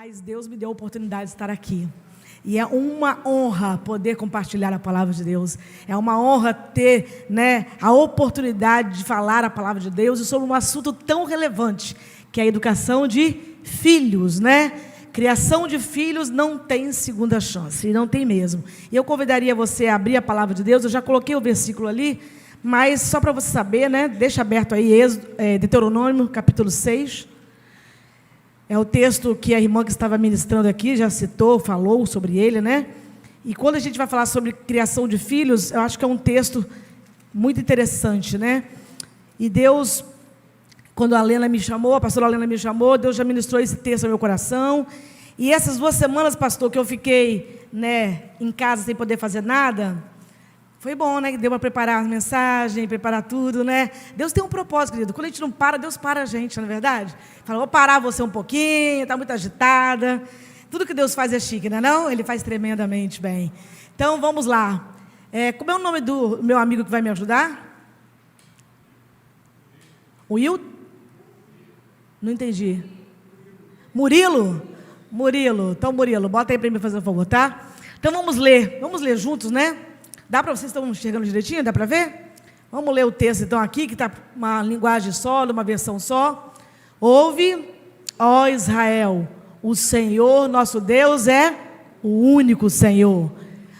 Mas Deus me deu a oportunidade de estar aqui. E é uma honra poder compartilhar a palavra de Deus. É uma honra ter, a oportunidade de falar a palavra de Deus e sobre um assunto tão relevante, que é a educação de filhos, Criação de filhos não tem segunda chance, e não tem mesmo. E eu convidaria você a abrir a palavra de Deus. Eu já coloquei o versículo ali, mas só para você saber, deixa aberto aí, Deuteronômio, capítulo 6. É o texto que a irmã que estava ministrando aqui já citou, falou sobre ele, E quando a gente vai falar sobre criação de filhos, eu acho que é um texto muito interessante, E Deus, quando a Lena me chamou, a pastora Lena me chamou, Deus já ministrou esse texto ao meu coração. E essas 2 semanas, pastor, que eu fiquei, em casa sem poder fazer nada, foi bom, Deu para preparar as mensagens, preparar tudo, Deus tem um propósito, querido. Quando a gente não para, Deus para a gente, não é verdade? Fala, vou parar você um pouquinho, está muito agitada. Tudo que Deus faz é chique, não é não? Ele faz tremendamente bem. Então, vamos lá. Como é o nome do meu amigo que vai me ajudar? Will? Não entendi. Murilo? Murilo. Então, Murilo, bota aí para mim fazer um favor, tá? Então, vamos ler juntos, Dá para vocês estão enxergando direitinho? Dá para ver? Vamos ler o texto então aqui, que está uma linguagem só, uma versão só. Ouve, ó Israel, o Senhor nosso Deus é o único Senhor.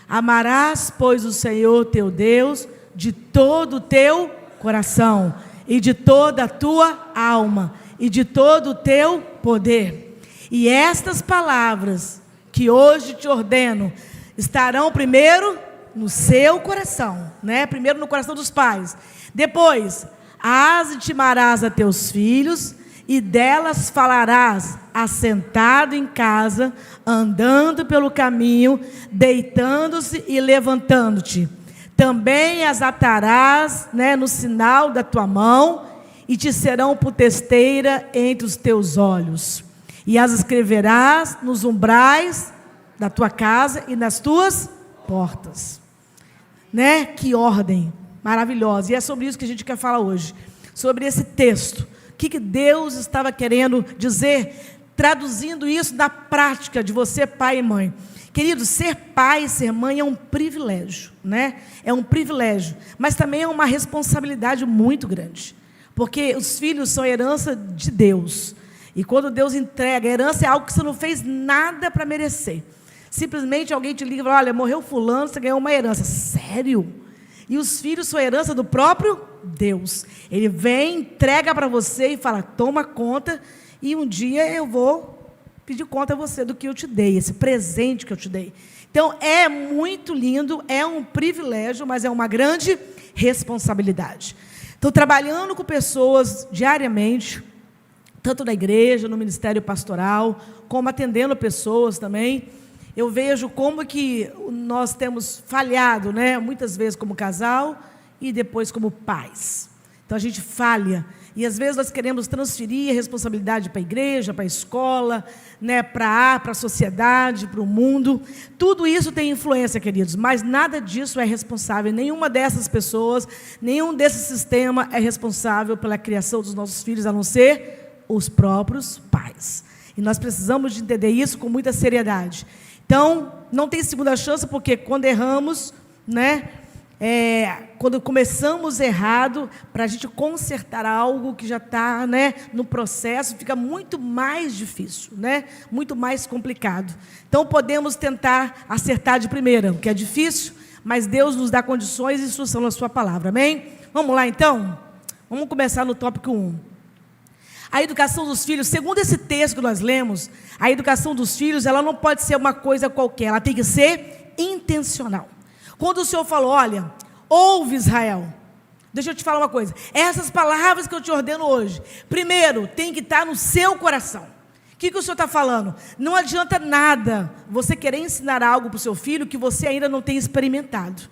Amarás, pois, o Senhor teu Deus de todo o teu coração, e de toda a tua alma, e de todo o teu poder. E estas palavras que hoje te ordeno estarão primeiro no seu coração, Primeiro no coração dos pais. Depois, as intimarás a teus filhos, e delas falarás, assentado em casa, andando pelo caminho, deitando-se e levantando-te. Também as atarás, no sinal da tua mão, e te serão por testeira entre os teus olhos. E as escreverás nos umbrais da tua casa e nas tuas portas. Que ordem maravilhosa. E é sobre isso que a gente quer falar hoje. Sobre esse texto. O que Deus estava querendo dizer, traduzindo isso na prática de você, pai e mãe. Querido, ser pai e ser mãe é um privilégio, É um privilégio. Mas também é uma responsabilidade muito grande. Porque os filhos são herança de Deus. E quando Deus entrega, a herança é algo que você não fez nada para merecer. Simplesmente alguém te liga e fala, olha, morreu fulano, você ganhou uma herança. Sério? E os filhos são herança do próprio Deus. Ele vem, entrega para você e fala, toma conta, e um dia eu vou pedir conta a você do que eu te dei, esse presente que eu te dei. Então, é muito lindo, é um privilégio, mas é uma grande responsabilidade. Estou trabalhando com pessoas diariamente, tanto na igreja, no ministério pastoral, como atendendo pessoas também. Eu vejo como que nós temos falhado, muitas vezes como casal e depois como pais. Então, a gente falha. E, às vezes, nós queremos transferir a responsabilidade para a igreja, para a escola, para a sociedade, para o mundo. Tudo isso tem influência, queridos, mas nada disso é responsável. Nenhuma dessas pessoas, nenhum desse sistema é responsável pela criação dos nossos filhos, a não ser os próprios pais. E nós precisamos de entender isso com muita seriedade. Então, não tem segunda chance, porque quando erramos, quando começamos errado, para a gente consertar algo que já está, no processo, fica muito mais difícil, muito mais complicado. Então, podemos tentar acertar de primeira, o que é difícil, mas Deus nos dá condições e instrução na sua palavra, amém? Vamos lá, então? Vamos começar no tópico 1. A educação dos filhos, segundo esse texto que nós lemos, a educação dos filhos, ela não pode ser uma coisa qualquer, ela tem que ser intencional. Quando o Senhor falou, olha, ouve Israel, deixa eu te falar uma coisa, essas palavras que eu te ordeno hoje, primeiro, tem que estar no seu coração. O que o Senhor está falando? Não adianta nada você querer ensinar algo para o seu filho que você ainda não tenha experimentado.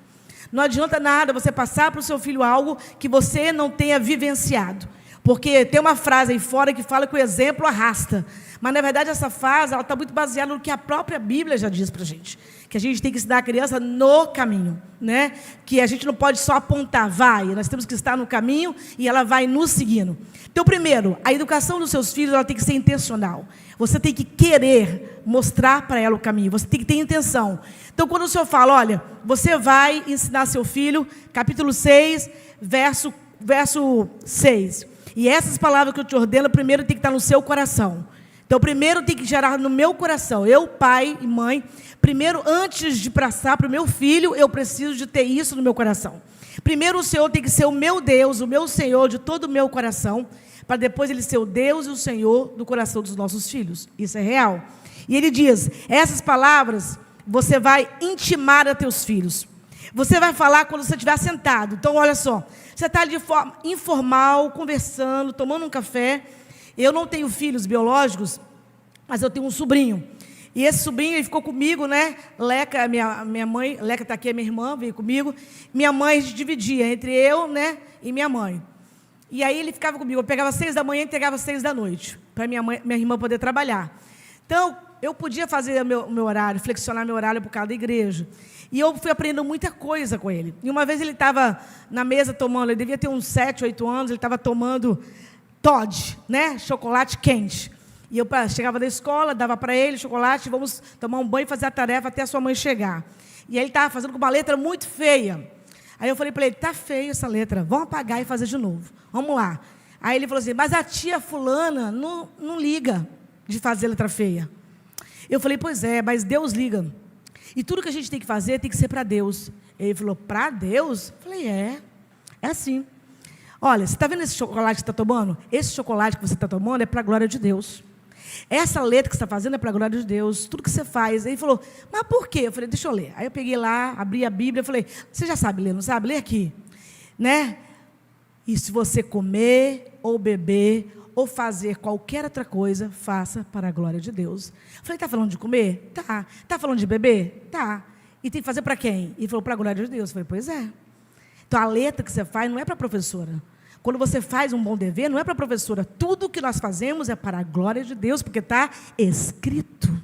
Não adianta nada você passar para o seu filho algo que você não tenha vivenciado. Porque tem uma frase aí fora que fala que o exemplo arrasta. Mas, na verdade, essa frase está muito baseada no que a própria Bíblia já diz para a gente. Que a gente tem que ensinar a criança no caminho, né? Que a gente não pode só apontar, vai. Nós temos que estar no caminho e ela vai nos seguindo. Então, primeiro, a educação dos seus filhos ela tem que ser intencional. Você tem que querer mostrar para ela o caminho. Você tem que ter intenção. Então, quando o Senhor fala, olha, você vai ensinar seu filho, capítulo 6, verso 6. E essas palavras que eu te ordeno, primeiro tem que estar no seu coração. Então, primeiro tem que gerar no meu coração. Eu, pai e mãe, primeiro, antes de passar para o meu filho, eu preciso de ter isso no meu coração. Primeiro, o Senhor tem que ser o meu Deus, o meu Senhor de todo o meu coração, para depois Ele ser o Deus e o Senhor do coração dos nossos filhos. Isso é real. E Ele diz, essas palavras você vai intimar a teus filhos. Você vai falar quando você estiver sentado. Então, olha só, você está de forma informal, conversando, tomando um café. Eu não tenho filhos biológicos, mas eu tenho um sobrinho. E esse sobrinho, ele ficou comigo, né? Leca, minha mãe, Leca está aqui, é minha irmã, veio comigo. Minha mãe, a gente dividia entre eu, né, e minha mãe. E aí ele ficava comigo, eu pegava 6 da manhã e entregava 6 da noite, para minha irmã poder trabalhar. Então, eu podia fazer meu horário, flexionar meu horário por causa da igreja. E eu fui aprendendo muita coisa com ele. E uma vez ele estava na mesa tomando, ele devia ter uns 7, 8 anos, ele estava tomando Toddy, né? Chocolate quente. E eu chegava da escola, dava para ele chocolate, vamos tomar um banho e fazer a tarefa até a sua mãe chegar. E aí ele estava fazendo com uma letra muito feia. Aí eu falei para ele, está feia essa letra, vamos apagar e fazer de novo. Vamos lá. Aí ele falou assim, mas a tia fulana não liga de fazer letra feia. Eu falei, pois é, mas Deus liga. E tudo que a gente tem que fazer tem que ser para Deus. Ele falou, para Deus? Eu falei, é assim. Olha, você está vendo esse chocolate que você está tomando? Esse chocolate que você está tomando é para a glória de Deus. Essa letra que você está fazendo é para a glória de Deus. Tudo que você faz. Ele falou, mas por quê? Eu falei, deixa eu ler. Aí eu peguei lá, abri a Bíblia, eu falei, você já sabe ler, não sabe? Lê aqui. Né? E se você comer ou beber ou fazer qualquer outra coisa, faça para a glória de Deus. Eu falei, está falando de comer? Tá. Está falando de beber? Tá. E tem que fazer para quem? Ele falou, para a glória de Deus. Eu falei, pois é. Então, a letra que você faz não é para a professora. Quando você faz um bom dever, não é para a professora. Tudo que nós fazemos é para a glória de Deus, porque está escrito.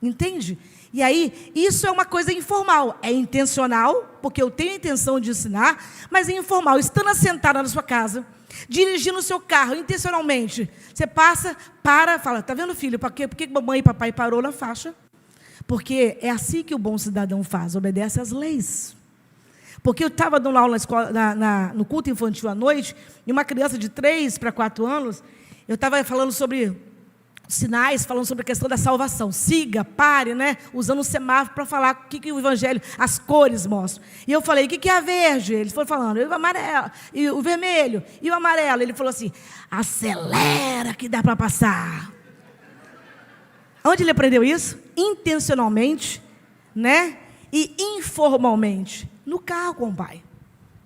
Entende? E aí, isso é uma coisa informal. É intencional, porque eu tenho a intenção de ensinar, mas é informal. Estando assentada na sua casa, dirigindo o seu carro, intencionalmente, você passa, para, fala, está vendo, filho, por que mamãe e papai parou na faixa? Porque é assim que o bom cidadão faz, obedece às leis. Porque eu estava dando aula na escola, no culto infantil à noite, e uma criança de 3 para 4 anos, eu estava falando sobre sinais, falando sobre a questão da salvação. Siga, pare, né? Usando o semáforo para falar o que o evangelho, as cores mostram. E eu falei, o que é a verde? Eles foram falando, o amarelo, e o vermelho, e o amarelo. Ele falou assim, acelera que dá para passar. Onde ele aprendeu isso? Intencionalmente, né? E informalmente. No carro com o pai.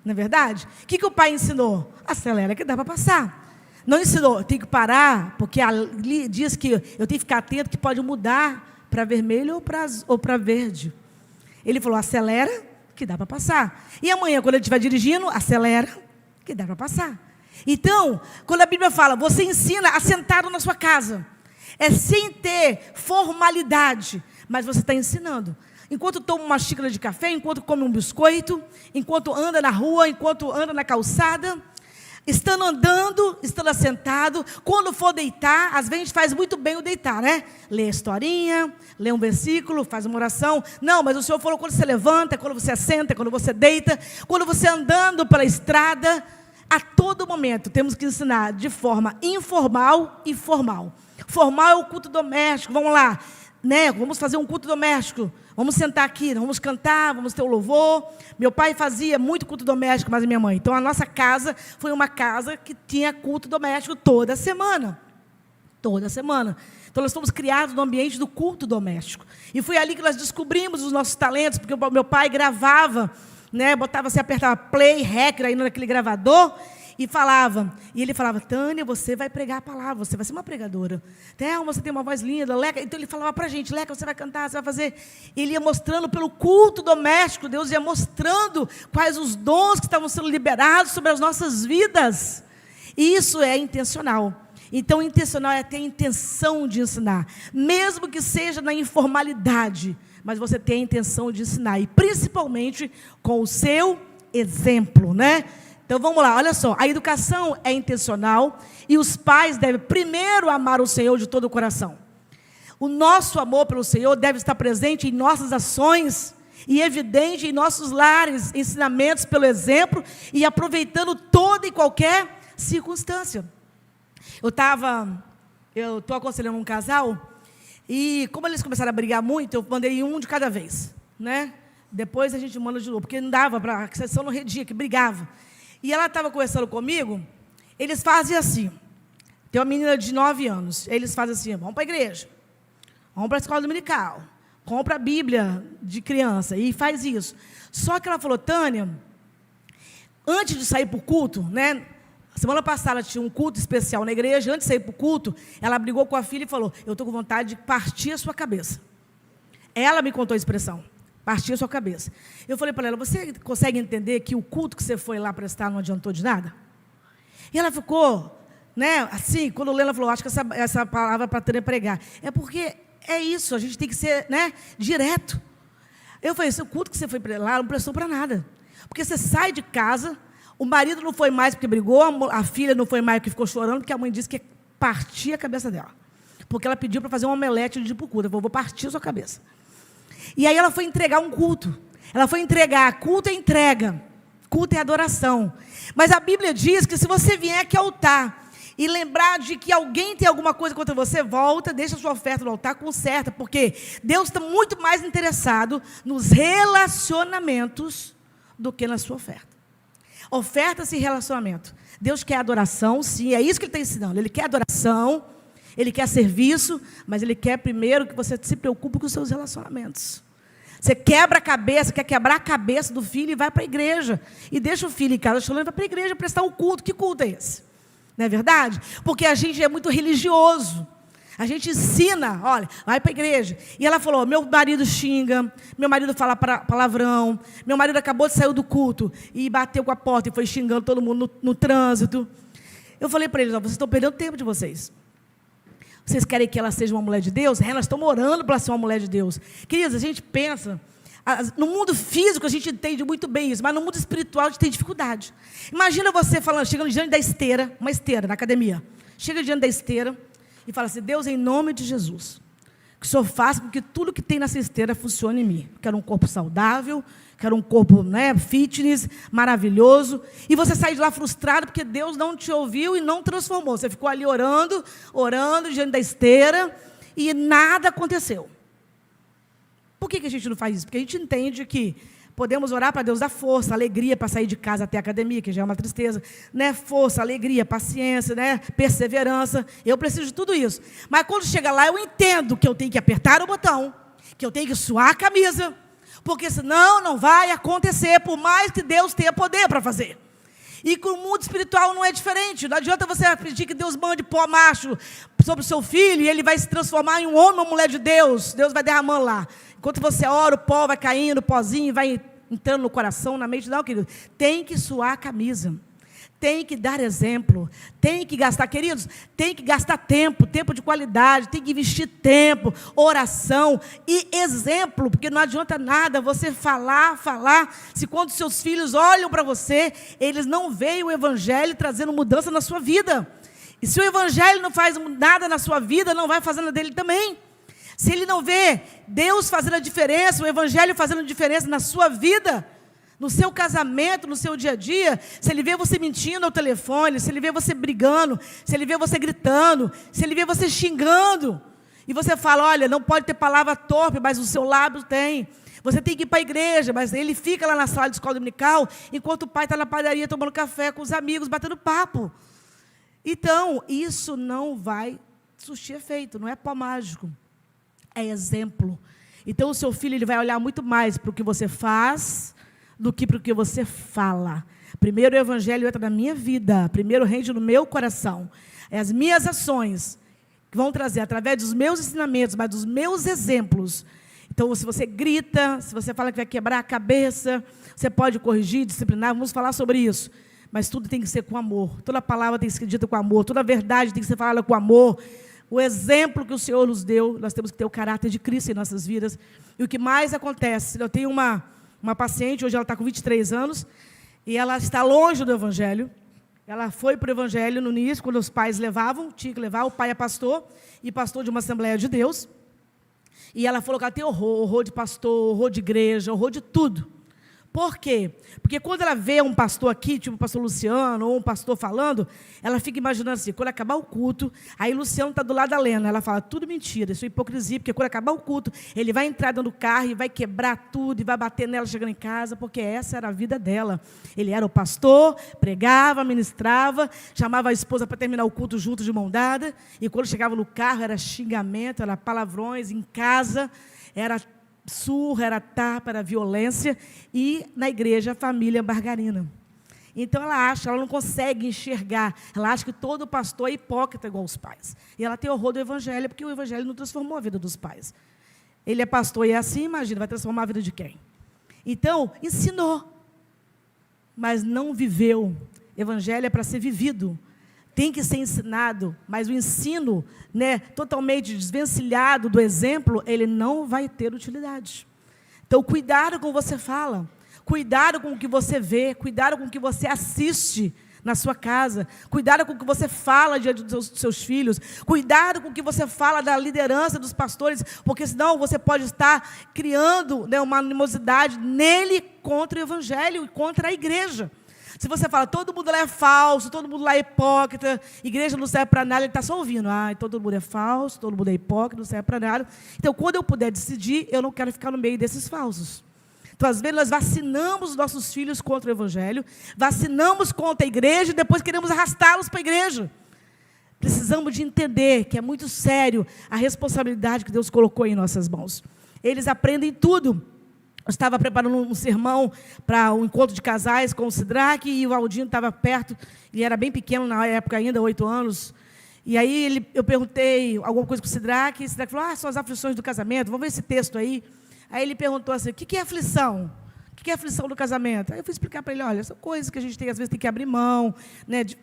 Não é verdade? O que o pai ensinou? Acelera que dá para passar. Não ensinou, tem que parar, porque ali diz que eu tenho que ficar atento que pode mudar para vermelho ou para verde. Ele falou, acelera que dá para passar. E amanhã, quando ele estiver dirigindo, acelera que dá para passar. Então, quando a Bíblia fala, você ensina assentado na sua casa. É sem ter formalidade, mas você está ensinando. Enquanto toma uma xícara de café, enquanto come um biscoito, enquanto anda na rua, enquanto anda na calçada, estando andando, estando assentado, quando for deitar, às vezes a gente faz muito bem o deitar, né? Lê a historinha, lê um versículo, faz uma oração. Não, mas o Senhor falou quando você levanta, quando você assenta, quando você deita, quando você andando pela estrada, a todo momento temos que ensinar de forma informal e formal. Formal é o culto doméstico, vamos lá, né? Vamos fazer um culto doméstico. Vamos sentar aqui, vamos cantar, vamos ter o louvor. Meu pai fazia muito culto doméstico, mas a minha mãe. Então, a nossa casa foi uma casa que tinha culto doméstico toda semana. Toda semana. Então, nós fomos criados no ambiente do culto doméstico. E foi ali que nós descobrimos os nossos talentos, porque o meu pai gravava, né, botava, você apertava play, rec, aí naquele gravador, e falava. E ele falava, Tânia, você vai pregar a palavra, você vai ser uma pregadora. Thelma, você tem uma voz linda, Leca. Então ele falava para a gente, Leca, você vai cantar, você vai fazer. Ele ia mostrando pelo culto doméstico, Deus ia mostrando quais os dons que estavam sendo liberados sobre as nossas vidas. Isso é intencional. Então, intencional é ter a intenção de ensinar, mesmo que seja na informalidade, mas você tem a intenção de ensinar, e principalmente com o seu exemplo, né? Então, vamos lá, olha só, a educação é intencional, e os pais devem primeiro amar o Senhor de todo o coração. O nosso amor pelo Senhor deve estar presente em nossas ações, e evidente em nossos lares, ensinamentos pelo exemplo, e aproveitando toda e qualquer circunstância. Eu estou aconselhando um casal, e como eles começaram a brigar muito, eu mandei um de cada vez, né? Depois a gente manda de novo, porque não dava para, a sessão não rendia, que brigava. E ela estava conversando comigo, eles fazem assim, tem uma menina de 9 anos, eles fazem assim, vamos para a igreja, vamos para a escola dominical, compra a Bíblia de criança, e faz isso. Só que ela falou, Tânia, antes de sair para o culto, né? Semana passada tinha um culto especial na igreja, antes de sair para o culto, ela brigou com a filha e falou, eu estou com vontade de partir a sua cabeça. Ela me contou a expressão, partir a sua cabeça. Eu falei para ela, você consegue entender que o culto que você foi lá prestar não adiantou de nada? E ela ficou, né, assim, quando o Lena falou, acho que essa palavra para Tânia pregar. É porque é isso, a gente tem que ser, né, direto. Eu falei, o culto que você foi lá não prestou para nada. Porque você sai de casa, o marido não foi mais porque brigou, a filha não foi mais porque ficou chorando, porque a mãe disse que ia partir a cabeça dela. Porque ela pediu para fazer um omelete de ir para o culto. Eu falei, vou partir a sua cabeça. E aí ela foi entregar um culto. Ela foi entregar, culto é entrega, culto é adoração. Mas a Bíblia diz que se você vier aqui ao altar e lembrar de que alguém tem alguma coisa contra você, volta, deixa a sua oferta no altar, conserta, porque Deus está muito mais interessado nos relacionamentos do que na sua oferta. Oferta-se relacionamento. Deus quer adoração, sim, é isso que Ele está ensinando. Ele quer adoração, Ele quer serviço, mas Ele quer primeiro que você se preocupe com os seus relacionamentos. Você quebra a cabeça, quer quebrar a cabeça do filho e vai para a igreja. E deixa o filho em casa chorando e vai para a igreja prestar um culto. Que culto é esse? Não é verdade? Porque a gente é muito religioso. A gente ensina, olha, vai para a igreja. E ela falou, meu marido xinga, meu marido fala palavrão, meu marido acabou de sair do culto e bateu com a porta e foi xingando todo mundo no trânsito. Eu falei para eles, vocês estão perdendo tempo de vocês. Vocês querem que ela seja uma mulher de Deus? Nós estamos orando para ser uma mulher de Deus. Queridos, a gente pensa, no mundo físico a gente entende muito bem isso, mas no mundo espiritual a gente tem dificuldade. Imagina você falando, chegando diante da esteira, uma esteira na academia, chega diante da esteira, e fala assim, Deus, em nome de Jesus, que o Senhor faça com que tudo que tem nessa esteira funcione em mim. Quero um corpo saudável, quero um corpo, né, fitness, maravilhoso. E você sai de lá frustrado porque Deus não te ouviu e não transformou. Você ficou ali orando diante da esteira e nada aconteceu. Por que a gente não faz isso? Porque a gente entende que podemos orar para Deus dar força, alegria para sair de casa até a academia, que já é uma tristeza, né? Força, alegria, paciência, né? Perseverança. Eu preciso de tudo isso. Mas quando chega lá, eu entendo que eu tenho que apertar o botão, que eu tenho que suar a camisa, porque senão não vai acontecer, por mais que Deus tenha poder para fazer. E com o mundo espiritual não é diferente. Não adianta você pedir que Deus mande pó macho sobre o seu filho e ele vai se transformar em um homem ou mulher de Deus. Deus vai derramando lá. Enquanto você ora, o pó vai caindo, o pozinho vai entrando no coração, na mente. Não, querido. Tem que suar a camisa. Tem que dar exemplo. Tem que gastar, queridos, tem que gastar tempo, tempo de qualidade, tem que investir tempo, oração e exemplo, porque não adianta nada você falar, se quando seus filhos olham para você, eles não veem o Evangelho trazendo mudança na sua vida. E se o Evangelho não faz nada na sua vida, não vai fazer na dele também. Se ele não vê Deus fazendo a diferença, o Evangelho fazendo a diferença na sua vida, no seu casamento, no seu dia a dia, se ele vê você mentindo ao telefone, se ele vê você brigando, se ele vê você gritando, se ele vê você xingando, e você fala, olha, não pode ter palavra torpe, mas o seu lábio tem. Você tem que ir para a igreja, mas ele fica lá na sala de escola dominical, enquanto o pai está na padaria tomando café com os amigos, batendo papo. Então, isso não vai surtir efeito, não é pó mágico. É exemplo. Então, o seu filho ele vai olhar muito mais para o que você faz do que para o que você fala. Primeiro o Evangelho entra na minha vida, primeiro rende no meu coração. É as minhas ações que vão trazer, através dos meus ensinamentos, mas dos meus exemplos. Então, se você grita, se você fala que vai quebrar a cabeça, você pode corrigir, disciplinar, vamos falar sobre isso. mas tudo tem que ser com amor. Toda palavra tem que ser dita com amor, toda verdade tem que ser falada com amor. O exemplo que o Senhor nos deu, nós temos que ter o caráter de Cristo em nossas vidas. E o que mais acontece, eu tenho uma paciente, hoje ela está com 23 anos, e ela está longe do Evangelho. Ela foi para o Evangelho no início, quando os pais levavam, tinha que levar, o pai é pastor, e pastor de uma Assembleia de Deus. E ela falou que ela tem horror de pastor, horror de igreja, horror de tudo. Por quê? Porque quando ela vê um pastor aqui, tipo o pastor Luciano, ou um pastor falando, ela fica imaginando assim, quando acabar o culto, aí Luciano está do lado da Lena, ela fala, tudo mentira, isso é hipocrisia, porque quando acabar o culto, ele vai entrar dentro do carro e vai quebrar tudo, e vai bater nela chegando em casa, porque essa era a vida dela. Ele era o pastor, pregava, ministrava, chamava a esposa para terminar o culto junto de mão dada, e quando chegava no carro, era xingamento, era palavrões, em casa, era surra, era tapa, era violência, e na igreja a família margarina. Então ela não consegue enxergar, ela acha que todo pastor é hipócrita igual os pais. E ela tem horror do Evangelho, porque o Evangelho não transformou a vida dos pais. Ele é pastor e é assim, imagina, vai transformar a vida de quem? Então, ensinou, mas não viveu. Evangelho é para ser vivido. Tem que ser ensinado, mas o ensino, totalmente desvencilhado do exemplo, ele não vai ter utilidade. Então, cuidado com o que você fala, cuidado com o que você vê, cuidado com o que você assiste na sua casa, cuidado com o que você fala diante dos seus filhos, cuidado com o que você fala da liderança dos pastores, porque senão você pode estar criando uma animosidade nele contra o Evangelho e contra a igreja. Se você fala, todo mundo lá é falso, todo mundo lá é hipócrita, igreja não serve para nada, ele está só ouvindo. Todo mundo é falso, todo mundo é hipócrita, não serve para nada. Então, quando eu puder decidir, eu não quero ficar no meio desses falsos. Então, às vezes, nós vacinamos nossos filhos contra o Evangelho, vacinamos contra a igreja e depois queremos arrastá-los para a igreja. Precisamos de entender que é muito sério a responsabilidade que Deus colocou em nossas mãos. Eles aprendem tudo. Eu estava preparando um sermão para um encontro de casais com o Sidraque, e o Aldinho estava perto, ele era bem pequeno na época ainda, 8 anos. E aí eu perguntei alguma coisa para o Sidraque, e o Sidraque falou, são as aflições do casamento, vamos ver esse texto aí. Aí ele perguntou assim, o que é aflição? O que é aflição do casamento? Aí eu fui explicar para ele, olha, são coisas que a gente tem, às vezes tem que abrir mão,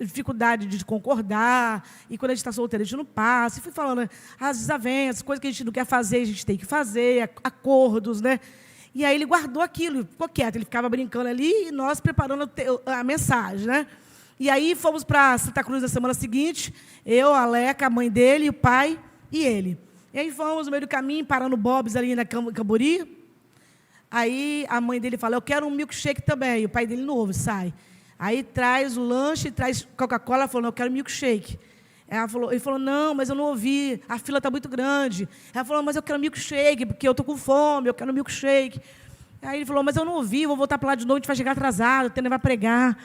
dificuldade de concordar, e quando a gente está solteiro a gente não passa. E fui falando as desavenças, coisas que a gente não quer fazer, a gente tem que fazer, acordos, E aí ele guardou aquilo, ficou quieto, ele ficava brincando ali e nós preparando a mensagem, E aí fomos para Santa Cruz na semana seguinte, eu, a Leca, a mãe dele, o pai e ele. E aí fomos no meio do caminho, parando Bob's ali na Cambori. Aí a mãe dele fala, eu quero um milkshake também. E o pai dele não ouve, sai. Aí traz o lanche, traz Coca-Cola, ela falou, não, eu quero milkshake. Ele falou, não, mas eu não ouvi, a fila está muito grande. Ela falou, mas eu quero milkshake, porque eu estou com fome, eu quero milkshake. Aí ele falou, mas eu não ouvi, vou voltar para lá de novo, a gente vai chegar atrasado, o Tênis vai pregar.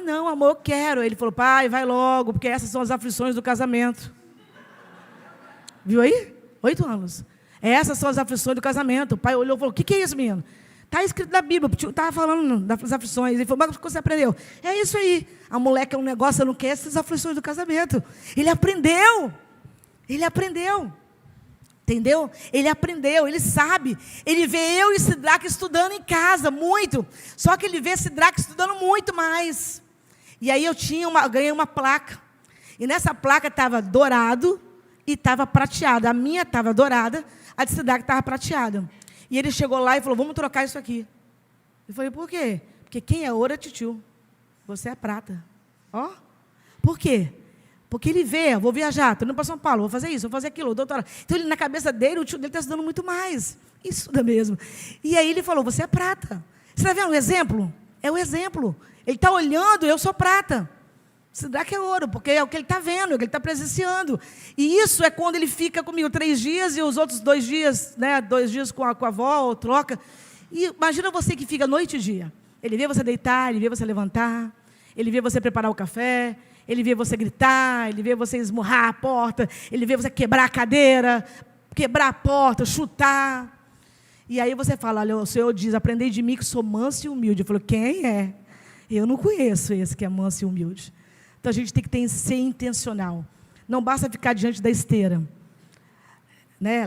Não, amor, eu quero. Ele falou, pai, vai logo, porque essas são as aflições do casamento. Viu aí? 8 anos. Essas são as aflições do casamento. O pai olhou e falou, o que é isso, menino? Está escrito na Bíblia, estava falando das aflições. Ele falou, mas o que você aprendeu? É isso aí. A mulher quer um negócio, ela não quer essas aflições do casamento. Ele aprendeu. Ele aprendeu. Entendeu? Ele aprendeu, ele sabe. Ele vê eu e Sidraque estudando em casa, muito. Só que ele vê Sidraque estudando muito mais. E aí eu ganhei uma placa. E nessa placa estava dourado e estava prateado. A minha estava dourada, a de Sidraque estava prateada. E ele chegou lá e falou, vamos trocar isso aqui. Eu falei, por quê? Porque quem é ouro é titio. Você é prata. Por quê? Porque ele vê, vou viajar, estou indo para São Paulo, vou fazer isso, vou fazer aquilo, doutora. Então, na cabeça dele, o tio dele está estudando muito mais. Estuda mesmo. E aí ele falou, você é prata. Você está vendo o exemplo? É o exemplo. Ele está olhando, eu sou prata. Sidraque é ouro, porque é o que ele está vendo, é o que ele está presenciando. E isso é quando ele fica comigo 3 dias e os outros 2 dias, 2 dias com a avó, ou troca. E imagina você que fica noite e dia. Ele vê você deitar, ele vê você levantar, ele vê você preparar o café, ele vê você gritar, ele vê você esmurrar a porta, ele vê você quebrar a cadeira, quebrar a porta, chutar. E aí você fala, olha, o Senhor diz, aprendei de mim que sou manso e humilde. Eu falo, quem é? Eu não conheço esse que é manso e humilde. Então, a gente tem que ser intencional. Não basta ficar diante da esteira,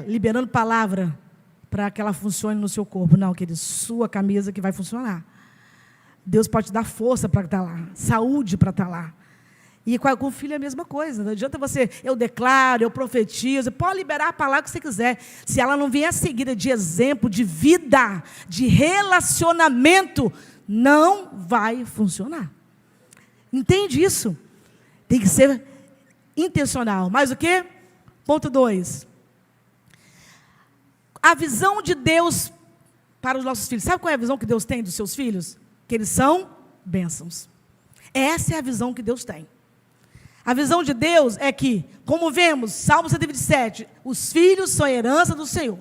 liberando palavra para que ela funcione no seu corpo. Não, querido, sua camisa que vai funcionar. Deus pode te dar força para estar lá, saúde para estar lá. E com o filho é a mesma coisa. Não adianta eu declaro, eu profetizo, pode liberar a palavra que você quiser. Se ela não vier seguida de exemplo, de vida, de relacionamento, não vai funcionar. Entende isso? Tem que ser intencional. Mais o quê? Ponto 2. A visão de Deus para os nossos filhos. Sabe qual é a visão que Deus tem dos seus filhos? Que eles são bênçãos. Essa é a visão que Deus tem. A visão de Deus é que, como vemos, Salmo 127, os filhos são a herança do Senhor.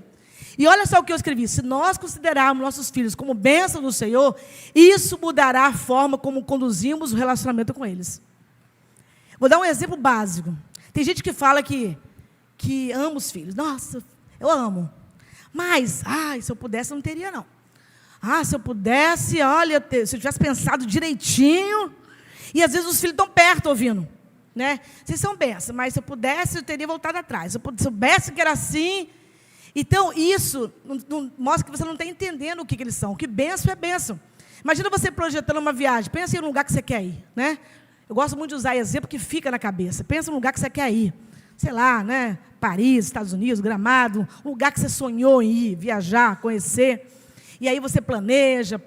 E olha só o que eu escrevi: se nós considerarmos nossos filhos como bênção do Senhor, isso mudará a forma como conduzimos o relacionamento com eles. Vou dar um exemplo básico. Tem gente que fala que ama os filhos. Nossa, eu amo. Mas, se eu pudesse, eu não teria, não. Se eu pudesse, olha, se eu tivesse pensado direitinho. E às vezes os filhos estão perto ouvindo, né? Vocês são bênçãos, mas se eu pudesse, eu teria voltado atrás. Se eu soubesse que era assim. Então, isso mostra que você não está entendendo o que eles são. Que bênção é bênção. Imagina você projetando uma viagem. Pensa em um lugar que você quer ir, né? Eu gosto muito de usar exemplo que fica na cabeça. Pensa num lugar que você quer ir. Sei lá, né? Paris, Estados Unidos, Gramado, um lugar que você sonhou em ir, viajar, conhecer. E aí você planeja,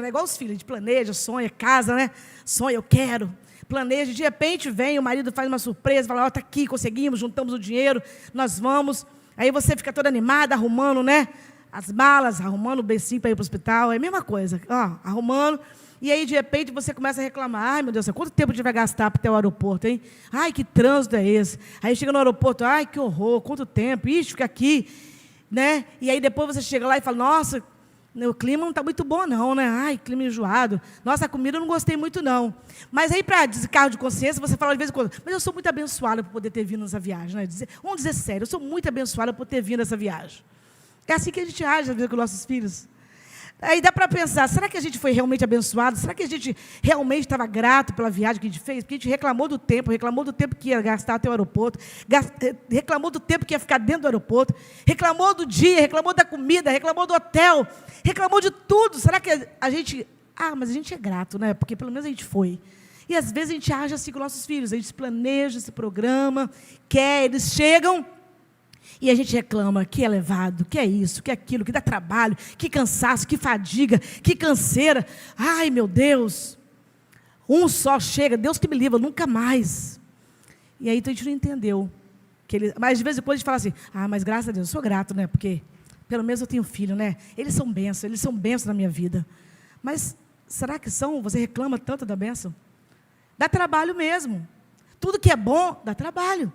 né? Igual os filhos, a gente planeja, sonha, casa, né? Sonha, eu quero. Planeja, de repente vem, o marido faz uma surpresa, fala, está aqui, conseguimos, juntamos o dinheiro, nós vamos. Aí você fica toda animada, arrumando, né? As malas, arrumando o becinho para ir para o hospital, é a mesma coisa, arrumando. E aí, de repente, você começa a reclamar. Ai, meu Deus, quanto tempo a gente vai gastar para ter o aeroporto, hein? Ai, que trânsito é esse? Aí chega no aeroporto, ai, que horror, quanto tempo, ixi, fica aqui, né? E aí depois você chega lá e fala, nossa, o clima não está muito bom não, né? Ai, clima enjoado. Nossa, a comida eu não gostei muito não. Mas aí, para descargo de consciência, você fala de vez em quando, mas eu sou muito abençoada por poder ter vindo nessa viagem, né? Vamos dizer sério, eu sou muito abençoada por ter vindo nessa viagem. É assim que a gente age, às vezes, com nossos filhos. Aí dá para pensar, será que a gente foi realmente abençoado? Será que a gente realmente estava grato pela viagem que a gente fez? Porque a gente reclamou do tempo que ia gastar até o aeroporto, reclamou do tempo que ia ficar dentro do aeroporto, reclamou do dia, reclamou da comida, reclamou do hotel, reclamou de tudo. Será que a gente... mas a gente é grato, né? Porque pelo menos a gente foi. E às vezes a gente age assim com nossos filhos, a gente se planeja, se programa, eles chegam... E a gente reclama que é levado, que é isso, que é aquilo, que dá trabalho, que cansaço, que fadiga, que canseira. Ai, meu Deus, um só chega, Deus que me livra, nunca mais. E aí então a gente não entendeu. Mas de vez em quando a gente fala assim, mas graças a Deus, eu sou grato, né? Porque pelo menos eu tenho filho, né? Eles são bênçãos na minha vida. Mas será que são? Você reclama tanto da bênção? Dá trabalho mesmo. Tudo que é bom, dá trabalho.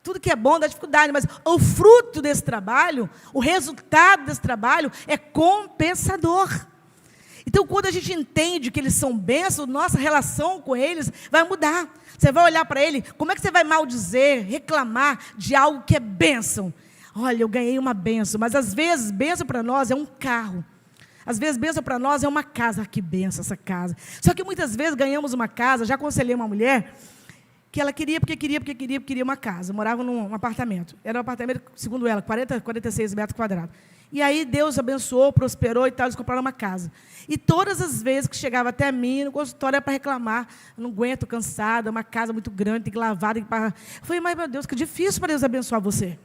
Tudo que é bom dá dificuldade, mas o fruto desse trabalho, o resultado desse trabalho é compensador. Então, quando a gente entende que eles são bênçãos, nossa relação com eles vai mudar. Você vai olhar para ele, como é que você vai maldizer, reclamar de algo que é bênção? Olha, eu ganhei uma bênção, mas às vezes bênção para nós é um carro. Às vezes bênção para nós é uma casa. Que bênção essa casa. Só que muitas vezes ganhamos uma casa, já aconselhei uma mulher... que ela queria uma casa. Morava num apartamento. Era um apartamento, segundo ela, 46 metros quadrados. E aí Deus abençoou, prosperou e tal, eles compraram uma casa. E todas as vezes que chegava até mim, no consultório, era para reclamar. Eu não aguento, cansada, uma casa muito grande, tem que lavar, tem que pagar. Eu falei, mas meu Deus, que difícil para Deus abençoar você.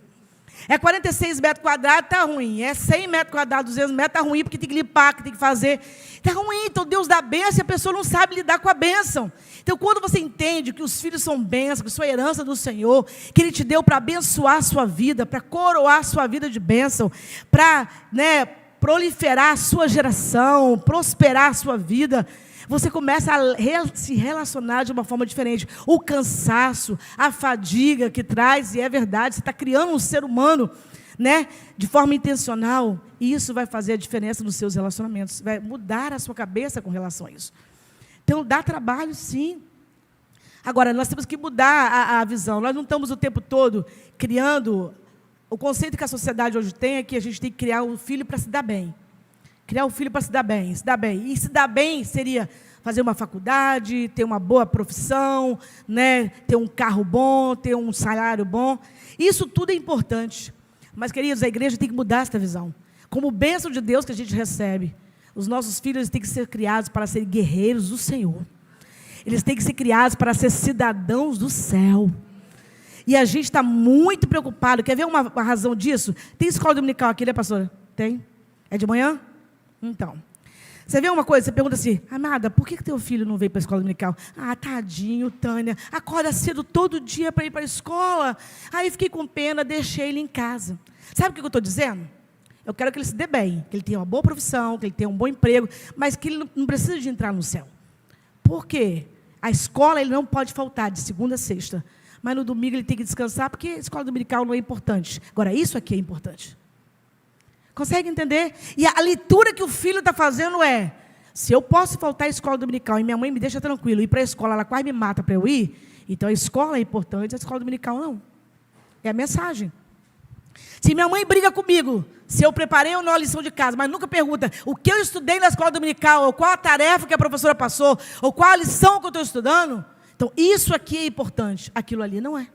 É 46 metros quadrados, está ruim. É 100 metros quadrados, 200 metros, está ruim, porque tem que limpar, que tem que fazer. Está ruim, então Deus dá bênção e a pessoa não sabe lidar com a bênção. Então, quando você entende que os filhos são bênçãos, que sua herança do Senhor, que Ele te deu para abençoar a sua vida, para coroar a sua vida de bênção, para proliferar a sua geração, prosperar a sua vida, você começa a se relacionar de uma forma diferente. O cansaço, a fadiga que traz, e é verdade, você está criando um ser humano, de forma intencional, e isso vai fazer a diferença nos seus relacionamentos, vai mudar a sua cabeça com relação a isso. Então, dá trabalho, sim. Agora, nós temos que mudar a visão. Nós não estamos o tempo todo criando... O conceito que a sociedade hoje tem é que a gente tem que criar um filho para se dar bem. Criar um filho para se dar bem, se dar bem. E se dar bem seria fazer uma faculdade, ter uma boa profissão, ter um carro bom, ter um salário bom. Isso tudo é importante. Mas, queridos, a igreja tem que mudar essa visão. Como bênção de Deus que a gente recebe. Os nossos filhos têm que ser criados para serem guerreiros do Senhor. Eles têm que ser criados para ser cidadãos do céu. E a gente está muito preocupado. Quer ver uma razão disso? Tem escola dominical aqui, né, pastora? Tem? É de manhã? Então. Você vê uma coisa, você pergunta assim, amada, por que teu filho não veio para a escola dominical? Ah, tadinho, Tânia, acorda cedo todo dia para ir para a escola. Aí fiquei com pena, deixei ele em casa. Sabe o que eu estou dizendo? Eu quero que ele se dê bem, que ele tenha uma boa profissão, que ele tenha um bom emprego, mas que ele não precisa de entrar no céu. Por quê? A escola ele não pode faltar de segunda a sexta, mas no domingo ele tem que descansar, porque a escola dominical não é importante. Agora, isso aqui é importante. Consegue entender? E a leitura que o filho está fazendo é, se eu posso faltar à escola dominical e minha mãe me deixa tranquilo, ir para a escola, ela quase me mata para eu ir, então a escola é importante, a escola dominical não. É a mensagem. Se minha mãe briga comigo, se eu preparei ou não a lição de casa, mas nunca pergunta o que eu estudei na escola dominical, ou qual a tarefa que a professora passou, ou qual a lição que eu estou estudando, então isso aqui é importante, aquilo ali não é.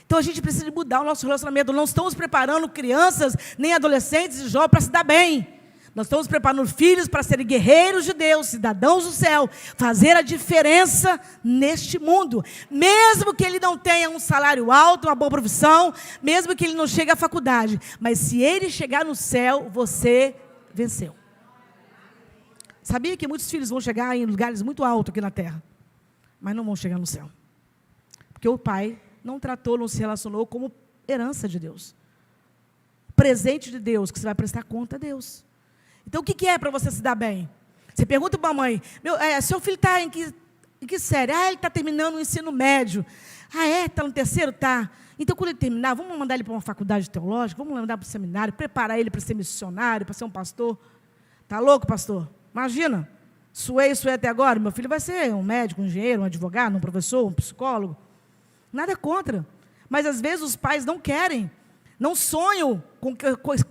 Então a gente precisa mudar o nosso relacionamento. Não estamos preparando crianças, nem adolescentes e jovens para se dar bem. Nós estamos preparando filhos para serem guerreiros de Deus, cidadãos do céu, fazer a diferença neste mundo. Mesmo que ele não tenha um salário alto, uma boa profissão, mesmo que ele não chegue à faculdade, mas se ele chegar no céu, você venceu. Sabia que muitos filhos vão chegar em lugares muito altos aqui na terra, mas não vão chegar no céu. Porque o pai não tratou, não se relacionou como herança de Deus. Presente de Deus, que você vai prestar conta a Deus. Então, o que é para você se dar bem? Você pergunta para a mãe, seu filho está em que série? Ah, ele está terminando o ensino médio. Ah, está no terceiro? Tá. Então, quando ele terminar, vamos mandar ele para uma faculdade teológica, vamos mandar para o seminário, preparar ele para ser missionário, para ser um pastor. Está louco, pastor? Imagina. Suei até agora. Meu filho vai ser um médico, um engenheiro, um advogado, um professor, um psicólogo. Nada contra, mas às vezes os pais não querem, não sonham com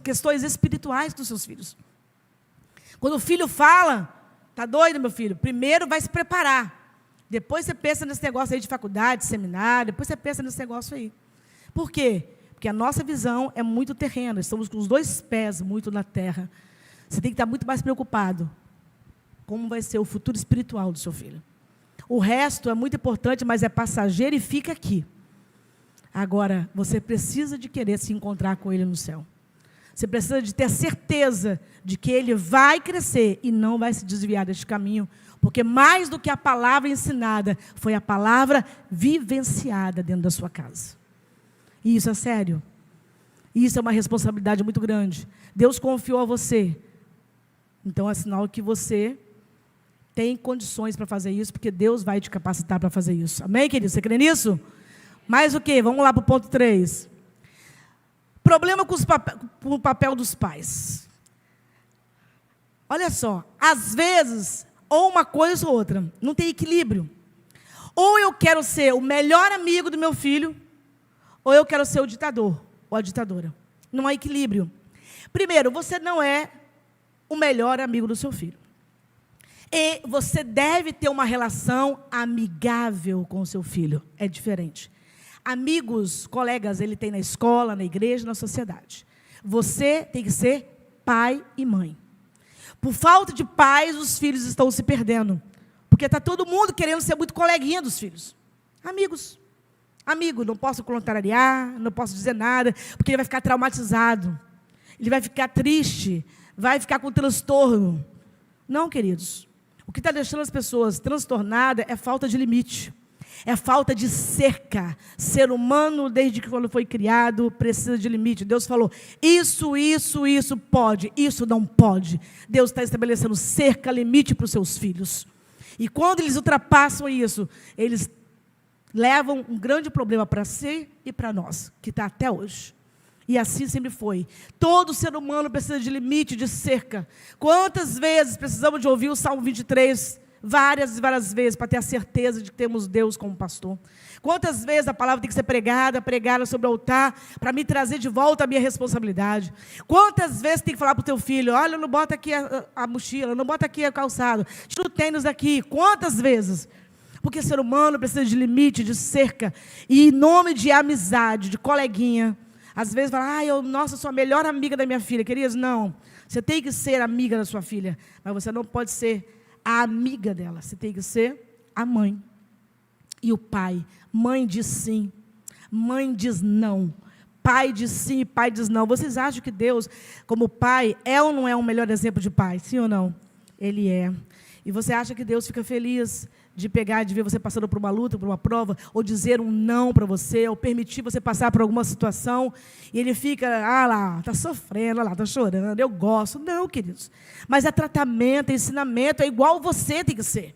questões espirituais dos seus filhos. Quando o filho fala, tá doido, meu filho? Primeiro vai se preparar, depois você pensa nesse negócio aí de faculdade, seminário, depois você pensa nesse negócio aí. Por quê? Porque a nossa visão é muito terrena, estamos com os dois pés muito na terra. Você tem que estar muito mais preocupado como vai ser o futuro espiritual do seu filho. O resto é muito importante, mas é passageiro e fica aqui. Agora, você precisa de querer se encontrar com ele no céu. Você precisa de ter certeza de que ele vai crescer e não vai se desviar deste caminho, porque mais do que a palavra ensinada, foi a palavra vivenciada dentro da sua casa. E isso é sério. Isso é uma responsabilidade muito grande. Deus confiou a você. Então, é sinal que você tem condições para fazer isso, porque Deus vai te capacitar para fazer isso. Amém, querido? Você crê nisso? Mais o quê? Vamos lá para o ponto 3. Problema com o papel dos pais. Olha só, às vezes, ou uma coisa ou outra, não tem equilíbrio. Ou eu quero ser o melhor amigo do meu filho, ou eu quero ser o ditador, ou a ditadora. Não há equilíbrio. Primeiro, você não é o melhor amigo do seu filho. E você deve ter uma relação amigável com o seu filho. É diferente. Amigos, colegas, ele tem na escola, na igreja, na sociedade. Você tem que ser pai e mãe. Por falta de pais, os filhos estão se perdendo. Porque está todo mundo querendo ser muito coleguinha dos filhos. Amigos. Amigo, não posso contrariar, não posso dizer nada, porque ele vai ficar traumatizado. Ele vai ficar triste, vai ficar com transtorno. Não, queridos. O que está deixando as pessoas transtornadas é falta de limite. É falta de cerca. Ser humano, desde que quando foi criado, precisa de limite. Deus falou, isso pode, isso não pode. Deus está estabelecendo cerca, limite para os seus filhos. E quando eles ultrapassam isso, eles levam um grande problema para si e para nós, que está até hoje. E assim sempre foi. Todo ser humano precisa de limite, de cerca. Quantas vezes precisamos de ouvir o Salmo 23, várias e várias vezes, para ter a certeza de que temos Deus como pastor. Quantas vezes a palavra tem que ser pregada sobre o altar, para me trazer de volta a minha responsabilidade. Quantas vezes tem que falar para o teu filho, olha, não bota aqui a mochila, não bota aqui a calçado, tira o tênis daqui. Quantas vezes? Porque ser humano precisa de limite, de cerca. E em nome de amizade, de coleguinha, Às vezes fala, nossa, eu sou a melhor amiga da minha filha. Queridos, não. Você tem que ser amiga da sua filha, mas você não pode ser a amiga dela. Você tem que ser a mãe. E o pai. Mãe diz sim, mãe diz não. Pai diz sim, pai diz não. Vocês acham que Deus, como pai, é ou não é o melhor exemplo de pai? Sim ou não? Ele é. E você acha que Deus fica feliz de pegar, de ver você passando por uma luta, por uma prova, ou dizer um não para você, ou permitir você passar por alguma situação, e ele fica, lá, está sofrendo, está chorando, eu gosto. Não, queridos. Mas é tratamento, é ensinamento, é igual você tem que ser.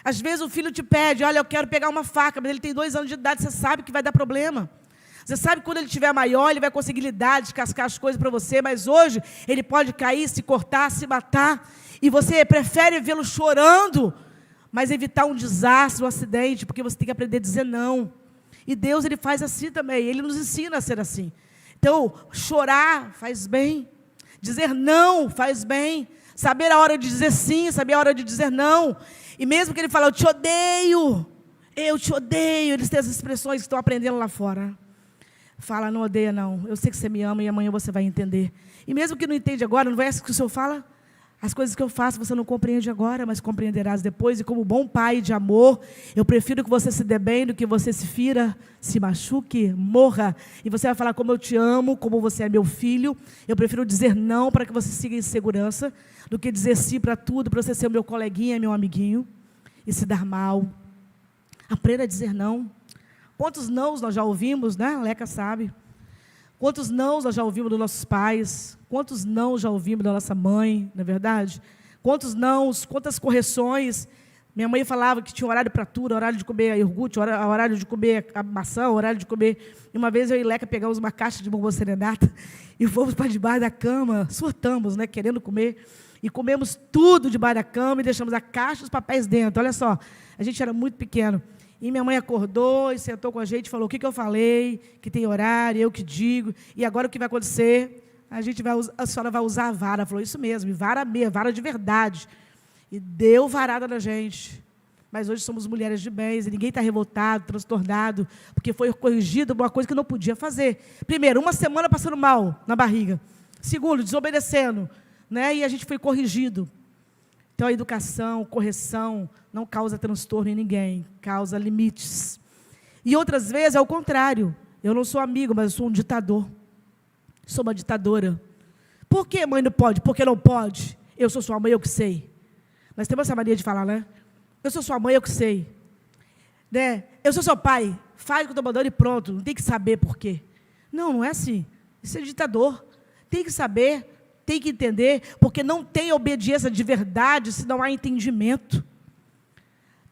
Às vezes o filho te pede, olha, eu quero pegar uma faca, mas ele tem 2 anos de idade, você sabe que vai dar problema. Você sabe que quando ele estiver maior, ele vai conseguir lidar, descascar as coisas para você, mas hoje ele pode cair, se cortar, se matar, e você prefere vê-lo chorando, mas evitar um desastre, um acidente, porque você tem que aprender a dizer não. E Deus, ele faz assim também, ele nos ensina a ser assim. Então, chorar faz bem, dizer não faz bem, saber a hora de dizer sim, saber a hora de dizer não. E mesmo que ele fale, eu te odeio, eles têm as expressões que estão aprendendo lá fora. Fala, não odeia não, eu sei que você me ama e amanhã você vai entender. E mesmo que não entende agora, não vai assim que o Senhor fala? As coisas que eu faço você não compreende agora, mas compreenderás depois. E como bom pai de amor, eu prefiro que você se dê bem do que você se fira, se machuque, morra. E você vai falar como eu te amo, como você é meu filho. Eu prefiro dizer não para que você siga em segurança, do que dizer sim para tudo, para você ser meu coleguinha, meu amiguinho, e se dar mal. Aprenda a dizer não. Quantos nãos nós já ouvimos, né? A Leca sabe. Quantos nãos nós já ouvimos dos nossos pais? Quantos nãos já ouvimos da nossa mãe, não é verdade? Quantos nãos, quantas correções. Minha mãe falava que tinha horário para tudo, horário de comer iogurte, horário de comer a maçã, horário de comer... E uma vez eu e Leca pegamos uma caixa de bombom serenata e fomos para debaixo da cama, surtamos, né, querendo comer, e comemos tudo debaixo da cama e deixamos a caixa e os papéis dentro. Olha só, a gente era muito pequeno. E minha mãe acordou e sentou com a gente e falou, o que eu falei, que tem horário, eu que digo, e agora o que vai acontecer? A senhora vai usar a vara. Falou, isso mesmo, e vara mesmo, vara de verdade. E deu varada na gente. Mas hoje somos mulheres de bens, e ninguém está revoltado, transtornado, porque foi corrigido por uma coisa que não podia fazer. Primeiro, 1 semana passando mal na barriga. Segundo, desobedecendo, né? E a gente foi corrigido. Então, a educação, correção, não causa transtorno em ninguém, causa limites. E outras vezes é o contrário. Eu não sou amigo, mas eu sou um ditador. Sou uma ditadora. Por que mãe não pode? Porque não pode. Eu sou sua mãe, eu que sei. Nós temos essa mania de falar, né? Eu sou sua mãe, eu que sei. Né? Eu sou seu pai, faz o que eu estou mandando e pronto. Não tem que saber por quê. Não, não é assim. Isso é ditador. Tem que saber, tem que entender, porque não tem obediência de verdade se não há entendimento.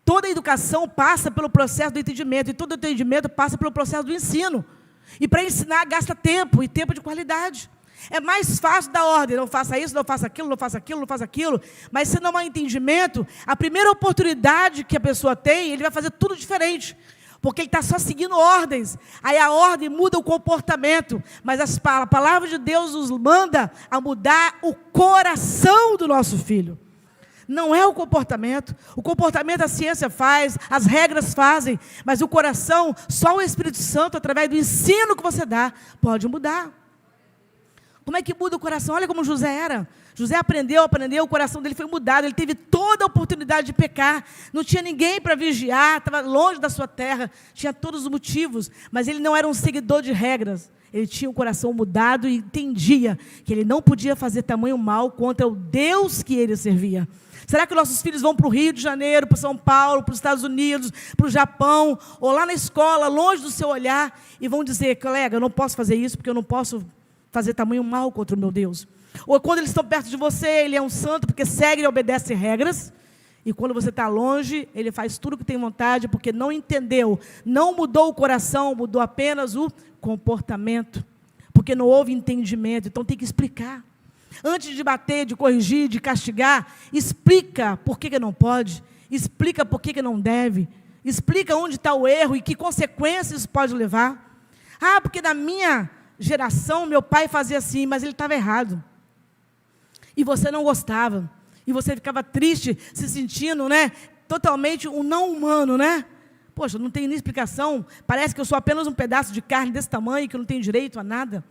Toda a educação passa pelo processo do entendimento, e todo entendimento passa pelo processo do ensino. E para ensinar, gasta tempo, e tempo de qualidade. É mais fácil dar ordem, não faça isso, não faça aquilo, não faça aquilo, não faça aquilo. Mas se não há entendimento, a primeira oportunidade que a pessoa tem, ele vai fazer tudo diferente. Porque ele está só seguindo ordens. Aí a ordem muda o comportamento. Mas a palavra de Deus nos manda a mudar o coração do nosso filho. Não é o comportamento a ciência faz, as regras fazem, mas o coração, só o Espírito Santo, através do ensino que você dá, pode mudar. Como é que muda o coração? Olha como José era. José aprendeu, o coração dele foi mudado, ele teve toda a oportunidade de pecar, não tinha ninguém para vigiar, estava longe da sua terra, tinha todos os motivos, mas ele não era um seguidor de regras. Ele tinha o coração mudado e entendia que ele não podia fazer tamanho mal contra o Deus que ele servia. Será que nossos filhos vão para o Rio de Janeiro, para São Paulo, para os Estados Unidos, para o Japão, ou lá na escola, longe do seu olhar, e vão dizer, colega, eu não posso fazer isso, porque eu não posso fazer tamanho mal contra o meu Deus? Ou quando eles estão perto de você, ele é um santo, porque segue e obedece regras, e quando você está longe, ele faz tudo o que tem vontade, porque não entendeu, não mudou o coração, mudou apenas o comportamento, porque não houve entendimento, então tem que explicar. Antes de bater, de corrigir, de castigar, explica por que não pode, explica por que não deve, explica onde está o erro e que consequências isso pode levar. Ah, porque na minha geração, meu pai fazia assim, mas ele estava errado. E você não gostava, e você ficava triste, se sentindo, né, totalmente um não humano, né? Poxa, não tem nem explicação, parece que eu sou apenas um pedaço de carne desse tamanho, que eu não tenho direito a nada.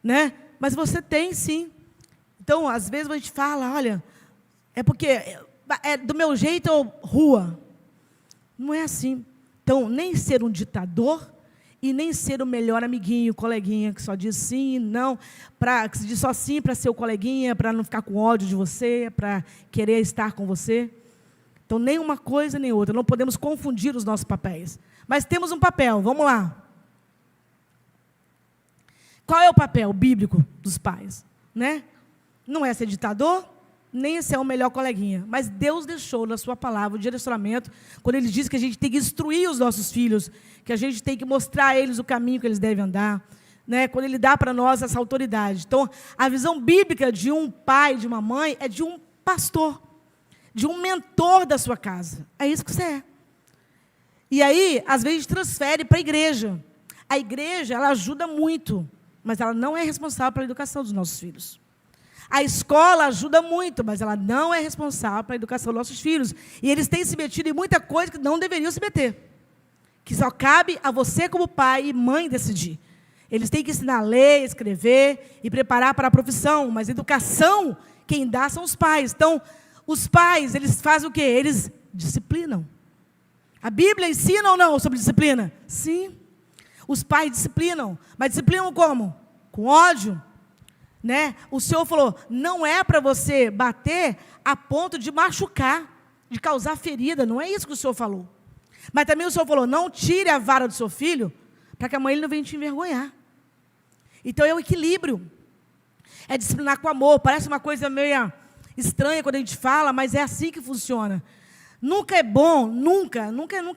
né? Mas você tem, sim. Então, às vezes, a gente fala, olha, é porque é do meu jeito ou rua. Não é assim. Então, nem ser um ditador e nem ser o melhor amiguinho, coleguinha, que só diz sim, não, que se diz só sim para ser o coleguinha, para não ficar com ódio de você, para querer estar com você. Então, nem uma coisa nem outra. Não podemos confundir os nossos papéis. Mas temos um papel, vamos lá. Qual é o papel bíblico dos pais? Né? Não é ser ditador, nem ser o melhor coleguinha. Mas Deus deixou na sua palavra o direcionamento, quando Ele diz que a gente tem que instruir os nossos filhos, que a gente tem que mostrar a eles o caminho que eles devem andar, né? Quando Ele dá para nós essa autoridade. Então, a visão bíblica de um pai, de uma mãe, é de um pastor, de um mentor da sua casa. É isso que você é. E aí, às vezes, transfere para a igreja. A igreja, ela ajuda muito, mas ela não é responsável pela educação dos nossos filhos. A escola ajuda muito, mas ela não é responsável pela educação dos nossos filhos. E eles têm se metido em muita coisa que não deveriam se meter. Que só cabe a você, como pai e mãe, decidir. Eles têm que ensinar a ler, escrever e preparar para a profissão, mas educação, quem dá são os pais. Então, os pais, eles fazem o quê? Eles disciplinam. A Bíblia ensina ou não sobre disciplina? Sim. Os pais disciplinam. Mas disciplinam como? Com ódio. Né? O Senhor falou, não é para você bater a ponto de machucar, de causar ferida. Não é isso que o Senhor falou. Mas também o Senhor falou, não tire a vara do seu filho, para que amanhã ele não venha te envergonhar. Então é o equilíbrio. É disciplinar com amor. Parece uma coisa meio estranha quando a gente fala, mas é assim que funciona. Nunca é bom, nunca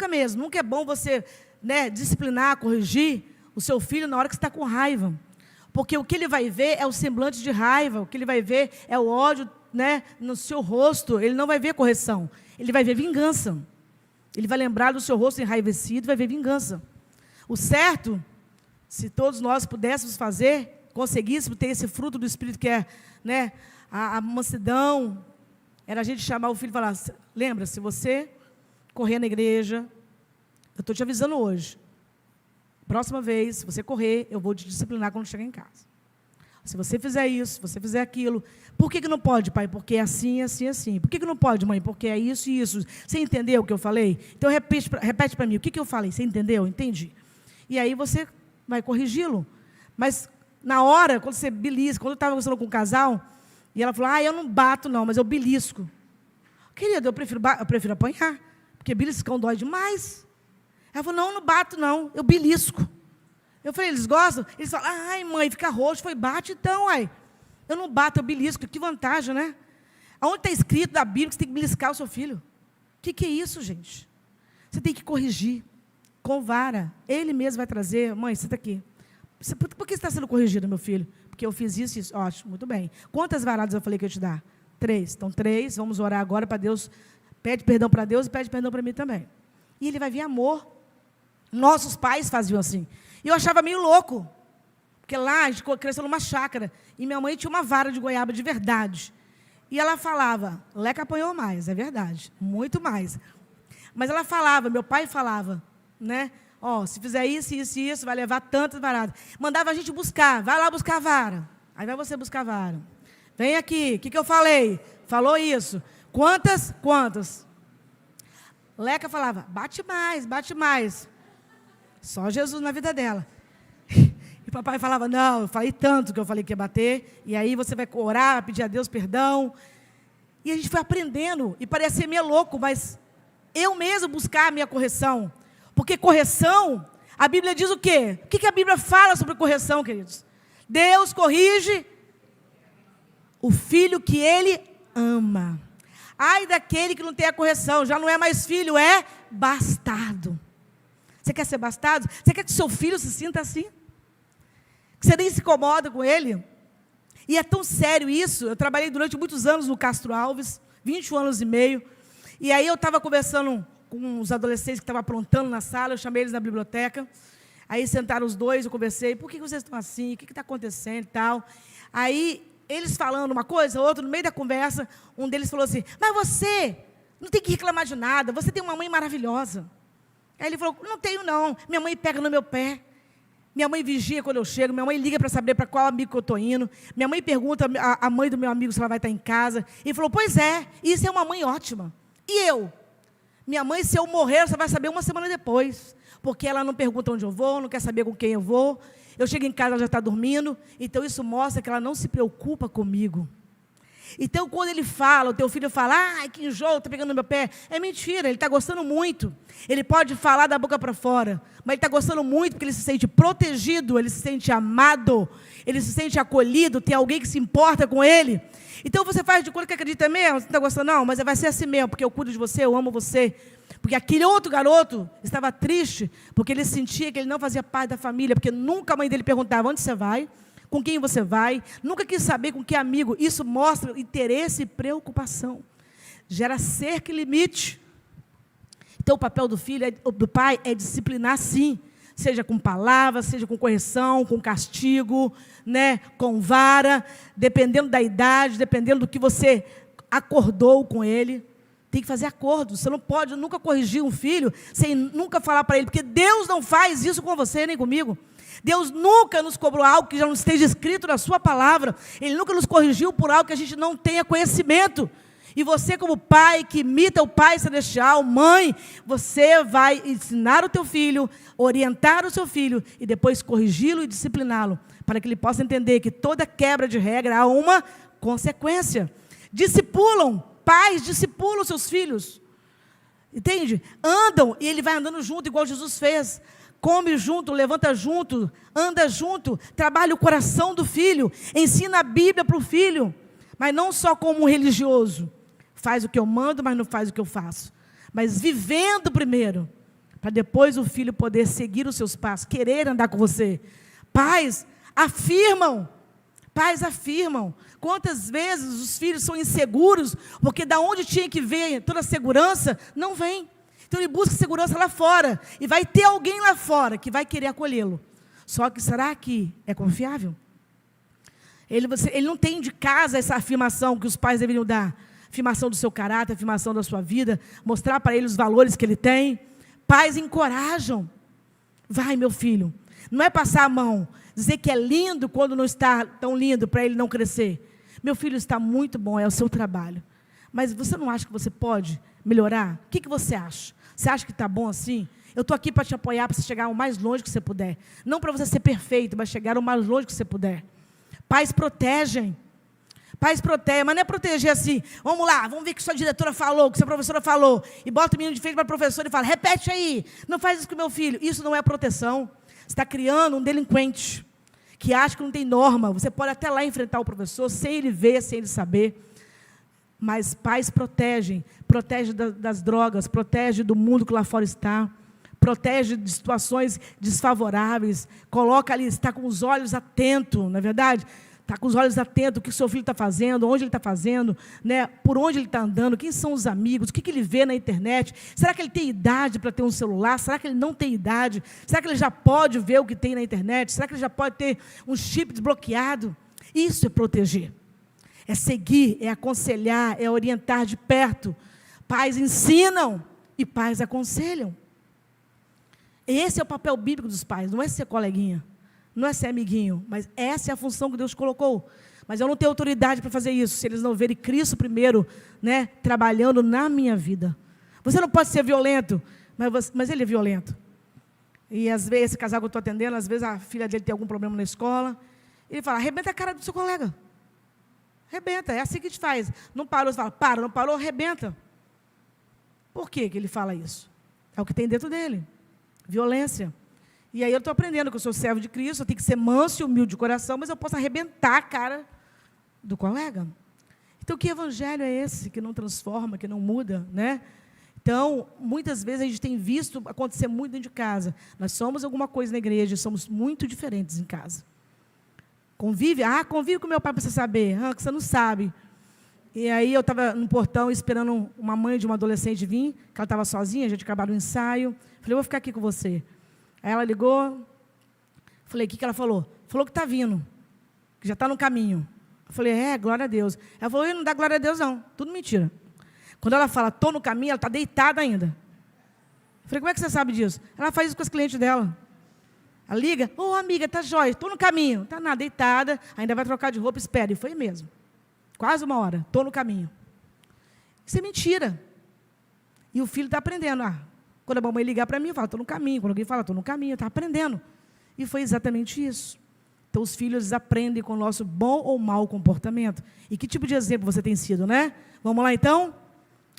mesmo, nunca é bom você, né, disciplinar, corrigir o seu filho na hora que você está com raiva. Porque o que ele vai ver é o semblante de raiva, o que ele vai ver é o ódio, né, no seu rosto. Ele não vai ver correção, ele vai ver vingança. Ele vai lembrar do seu rosto enraivecido e vai ver vingança. O certo, se todos nós pudéssemos fazer, conseguíssemos ter esse fruto do Espírito que é, né, a mansidão, era a gente chamar o filho e falar, lembra, se você correr na igreja, eu estou te avisando hoje, próxima vez, se você correr, eu vou te disciplinar quando chegar em casa. Se você fizer isso, se você fizer aquilo, por que não pode, pai? Porque é assim, assim, assim. Por que não pode, mãe? Porque é isso e isso. Você entendeu o que eu falei? Então repete para mim, o que eu falei? Você entendeu? Entendi. E aí você vai corrigi-lo. Mas na hora, quando você belisca, quando eu estava conversando com um casal, e ela falou, eu não bato não, mas eu belisco. Querida, eu prefiro apanhar, porque beliscão dói demais. Ela falou, não bato não, eu belisco. Eu falei, eles gostam? Eles falam, ai mãe, fica roxo, bate então, ai. Eu não bato, eu belisco, que vantagem, né? Aonde está escrito na Bíblia que você tem que beliscar o seu filho? O que é isso, gente? Você tem que corrigir, com vara. Ele mesmo vai trazer, mãe, senta aqui. Por que você está sendo corrigido, meu filho? Porque eu fiz isso e isso. Ótimo, muito bem. Quantas varadas eu falei que eu ia te dar? 3. Então, 3, vamos orar agora para Deus. Pede perdão para Deus e pede perdão para mim também. E ele vai vir amor. Nossos pais faziam assim. E eu achava meio louco. Porque lá a gente cresceu numa chácara. E minha mãe tinha uma vara de goiaba de verdade. E ela falava, Leca apanhou mais, é verdade, muito mais. Mas ela falava, meu pai falava, né? Se fizer isso, isso e isso, vai levar tantas varadas. Mandava a gente buscar, vai lá buscar a vara. Aí vai você buscar a vara. Vem aqui, o que eu falei? Falou isso. Quantas? Quantas? Leca falava, bate mais, bate mais. Só Jesus na vida dela. E papai falava, não, eu falei tanto que eu falei que ia bater, e aí você vai orar, pedir a Deus perdão. E a gente foi aprendendo, e parecia meio louco, mas eu mesmo buscar a minha correção. Porque correção, a Bíblia diz o quê? O que a Bíblia fala sobre correção, queridos? Deus corrige o filho que Ele ama. Ai daquele que não tem a correção, já não é mais filho, é bastardo. Você quer ser bastardo? Você quer que seu filho se sinta assim? Que você nem se incomoda com ele? E é tão sério isso. Eu trabalhei durante muitos anos no Castro Alves, 21 anos e meio. E aí eu estava conversando com os adolescentes que estavam aprontando na sala, eu chamei eles na biblioteca. Aí sentaram os dois, eu conversei, por que vocês estão assim? O que está acontecendo e tal? Aí, eles falando uma coisa, outra, no meio da conversa, um deles falou assim, mas você não tem que reclamar de nada, você tem uma mãe maravilhosa. Aí ele falou, não tenho não, minha mãe pega no meu pé. Minha mãe vigia quando eu chego, minha mãe liga para saber para qual amigo que eu estou indo, minha mãe pergunta a mãe do meu amigo se ela vai estar em casa. E falou, pois é, isso é uma mãe ótima. E eu? Minha mãe, se eu morrer, você vai saber uma semana depois, porque ela não pergunta onde eu vou, não quer saber com quem eu vou. Eu chego em casa, ela já está dormindo, então isso mostra que ela não se preocupa comigo. Então, quando ele fala, o teu filho fala, ai, que enjoo, está pegando no meu pé, é mentira, ele está gostando muito. Ele pode falar da boca para fora, mas ele está gostando muito porque ele se sente protegido, ele se sente amado, ele se sente acolhido, tem alguém que se importa com ele. Então, você faz de conta que acredita mesmo, você não está gostando, não, mas vai ser assim mesmo, porque eu cuido de você, eu amo você. Porque aquele outro garoto estava triste, porque ele sentia que ele não fazia parte da família, porque nunca a mãe dele perguntava, onde você vai? Com quem você vai? Nunca quis saber com que amigo. Isso mostra interesse e preocupação. Gera cerca e limite. Então, o papel do filho, do pai, é disciplinar sim. Seja com palavras, seja com correção, com castigo, né, com vara, dependendo da idade, dependendo do que você acordou com ele. Tem que fazer acordo. Você não pode nunca corrigir um filho sem nunca falar para ele, porque Deus não faz isso com você nem comigo. Deus nunca nos cobrou algo que já não esteja escrito na sua palavra. Ele nunca nos corrigiu por algo que a gente não tenha conhecimento. E você, como pai, que imita o Pai Celestial, mãe, você vai ensinar o teu filho, orientar o seu filho e depois corrigi-lo e discipliná-lo, para que ele possa entender que toda quebra de regra há uma consequência. Discipulam, pais discipulam seus filhos. Entende? Andam e ele vai andando junto, igual Jesus fez. Come junto, levanta junto, anda junto, trabalha o coração do filho, ensina a Bíblia para o filho, mas não só como um religioso, faz o que eu mando, mas não faz o que eu faço, mas vivendo primeiro, para depois o filho poder seguir os seus passos, querer andar com você. Pais afirmam, quantas vezes os filhos são inseguros, porque da onde tinha que vir toda a segurança, não vem. Então ele busca segurança lá fora, e vai ter alguém lá fora que vai querer acolhê-lo. Só que será que é confiável? Ele não tem de casa essa afirmação que os pais deveriam dar. Afirmação do seu caráter, afirmação da sua vida, mostrar para ele os valores que ele tem. Pais encorajam. Vai, meu filho. Não é passar a mão, dizer que é lindo quando não está tão lindo para ele não crescer. Meu filho está muito bom, é o seu trabalho. Mas você não acha que você pode melhorar? O que você acha? Você acha que está bom assim? Eu estou aqui para te apoiar, para você chegar o mais longe que você puder. Não para você ser perfeito, mas chegar o mais longe que você puder. Pais protegem. Pais protegem, mas não é proteger assim. Vamos lá, vamos ver o que sua diretora falou, o que sua professora falou. E bota o menino de frente para a professora e fala, repete aí, não faz isso com o meu filho. Isso não é proteção. Você está criando um delinquente que acha que não tem norma. Você pode até lá enfrentar o professor, sem ele ver, sem ele saber. Mas pais protegem das drogas, protege do mundo que lá fora está, protege de situações desfavoráveis, coloca ali, está com os olhos atentos, não é verdade? Está com os olhos atentos, o que o seu filho está fazendo, onde ele está fazendo, né? Por onde ele está andando, quem são os amigos, o que ele vê na internet, será que ele tem idade para ter um celular, será que ele não tem idade, será que ele já pode ver o que tem na internet, será que ele já pode ter um chip desbloqueado? Isso é proteger. É seguir, é aconselhar, é orientar de perto. Pais ensinam e pais aconselham. Esse é o papel bíblico dos pais, não é ser coleguinha, não é ser amiguinho, mas essa é a função que Deus colocou. Mas eu não tenho autoridade para fazer isso, se eles não verem Cristo primeiro, né, trabalhando na minha vida. Você não pode ser violento, mas ele é violento. E às vezes, esse casal que eu estou atendendo, às vezes a filha dele tem algum problema na escola, ele fala, arrebenta a cara do seu colega. Arrebenta, é assim que a gente faz. Não parou, você fala, para, não parou, arrebenta. Por que ele fala isso? É o que tem dentro dele. Violência. E aí eu estou aprendendo que eu sou servo de Cristo, eu tenho que ser manso e humilde de coração, mas eu posso arrebentar a cara do colega. Então, que evangelho é esse que não transforma, que não muda, né? Então, muitas vezes a gente tem visto acontecer muito dentro de casa. Nós somos alguma coisa na igreja, somos muito diferentes em casa. Convive com meu pai para você saber. Que você não sabe. E aí eu estava no portão esperando uma mãe de uma adolescente vir, que ela estava sozinha, a gente acabou o ensaio. Falei, eu vou ficar aqui com você. Aí ela ligou. Falei, o que ela falou? Falou que está vindo, que já está no caminho. Eu falei, glória a Deus. Ela falou, não dá glória a Deus não, tudo mentira. Quando ela fala, estou no caminho, ela está deitada ainda. Eu falei, como é que você sabe disso? Ela faz isso com os clientes dela. Ela liga, amiga, tá jóia, estou no caminho. Tá nada, deitada, ainda vai trocar de roupa, espera. E foi mesmo. Quase 1 hora, estou no caminho. Isso é mentira. E o filho está aprendendo. Quando a mamãe ligar para mim, eu falo, estou no caminho. Quando alguém fala, estou no caminho, está aprendendo. E foi exatamente isso. Então, os filhos aprendem com o nosso bom ou mau comportamento. E que tipo de exemplo você tem sido, né? Vamos lá, então?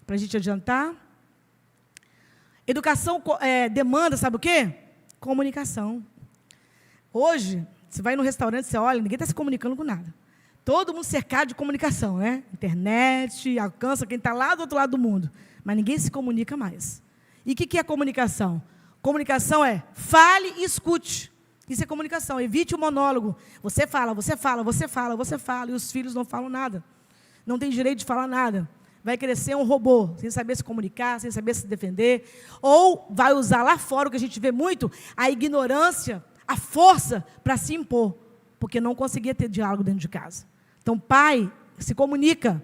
Para a gente adiantar. Educação demanda, sabe o quê? Comunicação. Hoje, você vai no restaurante, você olha, ninguém está se comunicando com nada. Todo mundo cercado de comunicação, né? Internet, alcança quem está lá do outro lado do mundo. Mas ninguém se comunica mais. E o que é comunicação? Comunicação é fale e escute. Isso é comunicação. Evite o monólogo. Você fala, você fala, você fala, você fala. E os filhos não falam nada. Não tem direito de falar nada. Vai crescer um robô, sem saber se comunicar, sem saber se defender. Ou vai usar lá fora, o que a gente vê muito, a ignorância, a força para se impor. Porque não conseguia ter diálogo dentro de casa. Então, pai, se comunica.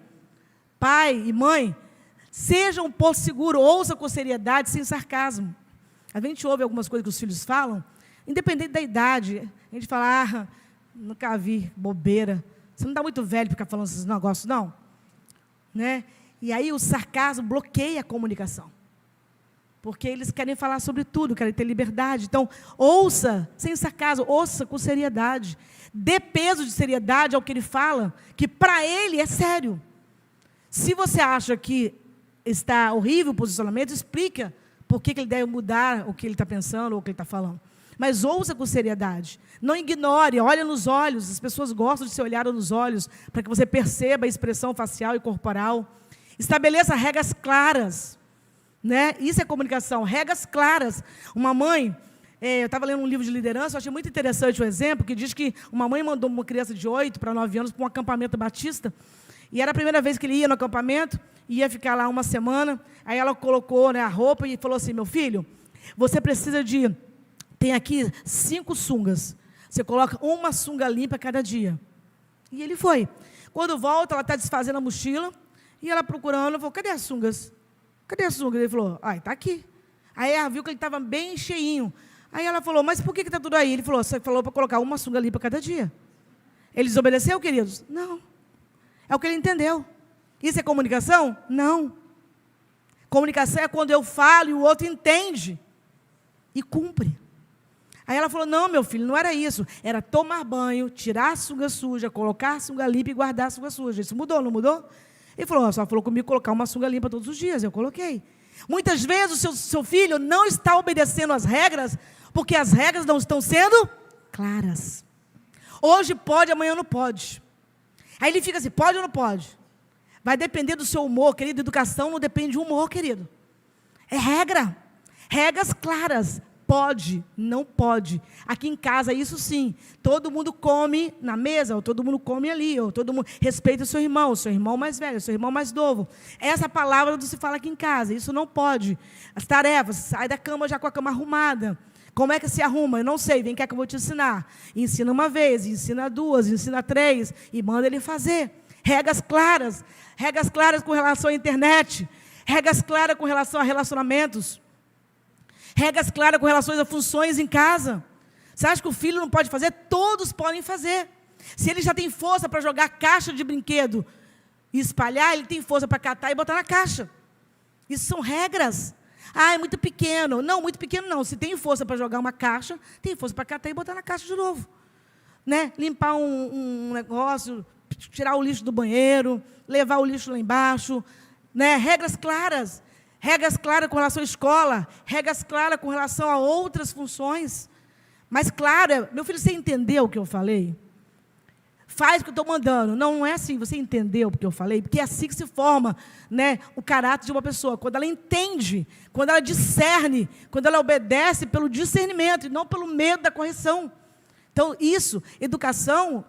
Pai e mãe, seja um porto seguro, ouça com seriedade, sem sarcasmo. A gente ouve algumas coisas que os filhos falam, independente da idade. A gente fala, nunca vi, bobeira. Você não está muito velho para ficar falando esses negócios, não? Né? E aí o sarcasmo bloqueia a comunicação. Porque eles querem falar sobre tudo, querem ter liberdade. Então, ouça, sem sarcasmo, ouça com seriedade. Dê peso de seriedade ao que ele fala, que para ele é sério. Se você acha que está horrível o posicionamento, explica por que ele deve mudar o que ele está pensando ou o que ele está falando. Mas ouça com seriedade. Não ignore, olha nos olhos. As pessoas gostam de ser olhadas nos olhos, para que você perceba a expressão facial e corporal. Estabeleça regras claras. Né? Isso é comunicação, regras claras. Uma mãe, eu estava lendo um livro de liderança, eu achei muito interessante o exemplo, que diz que uma mãe mandou uma criança de 8 para 9 anos para um acampamento batista, e era a primeira vez que ele ia no acampamento, ia ficar lá 1 semana, aí ela colocou, né, a roupa e falou assim, meu filho, você precisa tem aqui 5 sungas, você coloca 1 sunga limpa cada dia. E ele foi. Quando volta, ela está desfazendo a mochila, e ela procurando, falou, cadê as sungas? Cadê a sunga? Ele falou, está aqui. Aí ela viu que ele estava bem cheinho. Aí ela falou, mas por que está tudo aí? Ele falou, você falou para colocar 1 sunga limpa cada dia. Ele desobedeceu, queridos? Não. É o que ele entendeu. Isso é comunicação? Não. Comunicação é quando eu falo e o outro entende e cumpre. Aí ela falou, não, meu filho, não era isso. Era tomar banho, tirar a sunga suja, colocar a sunga limpa e guardar a sunga suja. Isso mudou, não mudou? Ele falou, só falou comigo colocar 1 sunga limpa todos os dias. Eu coloquei. Muitas vezes o seu filho não está obedecendo às regras, porque as regras não estão sendo claras. Hoje pode, amanhã não pode. Aí ele fica assim, pode ou não pode? Vai depender do seu humor, querido. Educação não depende de humor, querido. É regra. Regras claras. Pode, não pode. Aqui em casa, isso sim. Todo mundo come na mesa, ou todo mundo come ali, ou todo mundo respeita o seu irmão mais velho, o seu irmão mais novo. Essa palavra não se fala aqui em casa, isso não pode. As tarefas, sai da cama já com a cama arrumada. Como é que se arruma? Eu não sei, vem cá que eu vou te ensinar. Ensina 1 vez, ensina 2, ensina 3, e manda ele fazer. Regras claras com relação à internet, regras claras com relação a relacionamentos. Regras claras com relação a funções em casa. Você acha que o filho não pode fazer? Todos podem fazer. Se ele já tem força para jogar caixa de brinquedo e espalhar, ele tem força para catar e botar na caixa. Isso são regras. É muito pequeno. Não, muito pequeno não. Se tem força para jogar uma caixa, tem força para catar e botar na caixa de novo. Né? Limpar um negócio, tirar o lixo do banheiro, levar o lixo lá embaixo. Né? Regras claras. Regras claras com relação à escola, regras claras com relação a outras funções. Mas, claro, meu filho, você entendeu o que eu falei? Faz o que eu estou mandando. Não é assim, você entendeu o que eu falei? Porque é assim que se forma, né, o caráter de uma pessoa. Quando ela entende, quando ela discerne, quando ela obedece pelo discernimento e não pelo medo da correção. Então, isso, educação,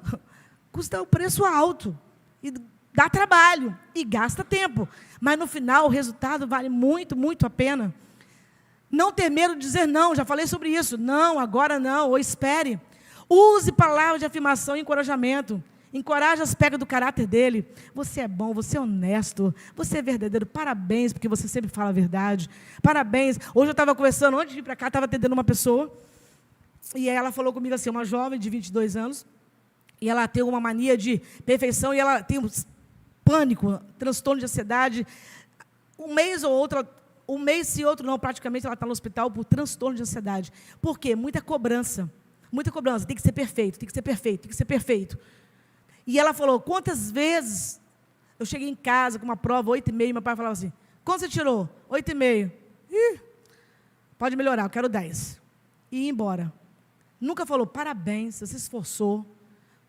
custa um preço alto. E dá trabalho e gasta tempo. Mas, no final, o resultado vale muito, muito a pena. Não ter medo de dizer não, já falei sobre isso. Não, agora não, ou espere. Use palavras de afirmação e encorajamento. Encoraje as pegas do caráter dele. Você é bom, você é honesto, você é verdadeiro. Parabéns, porque você sempre fala a verdade. Parabéns. Hoje eu estava conversando, antes de vir para cá, estava atendendo uma pessoa. E ela falou comigo assim, uma jovem de 22 anos, e ela tem uma mania de perfeição, e ela tem um pânico, transtorno de ansiedade. Um mês ou outro, um mês se outro não, praticamente ela está no hospital por transtorno de ansiedade. Por quê? Muita cobrança, tem que ser perfeito, tem que ser perfeito, tem que ser perfeito. E ela falou, quantas vezes eu cheguei em casa com uma prova, 8,5, meu pai falava assim, quanto você tirou? 8,5. Pode melhorar, eu quero 10. E ia embora. Nunca falou, parabéns, você se esforçou,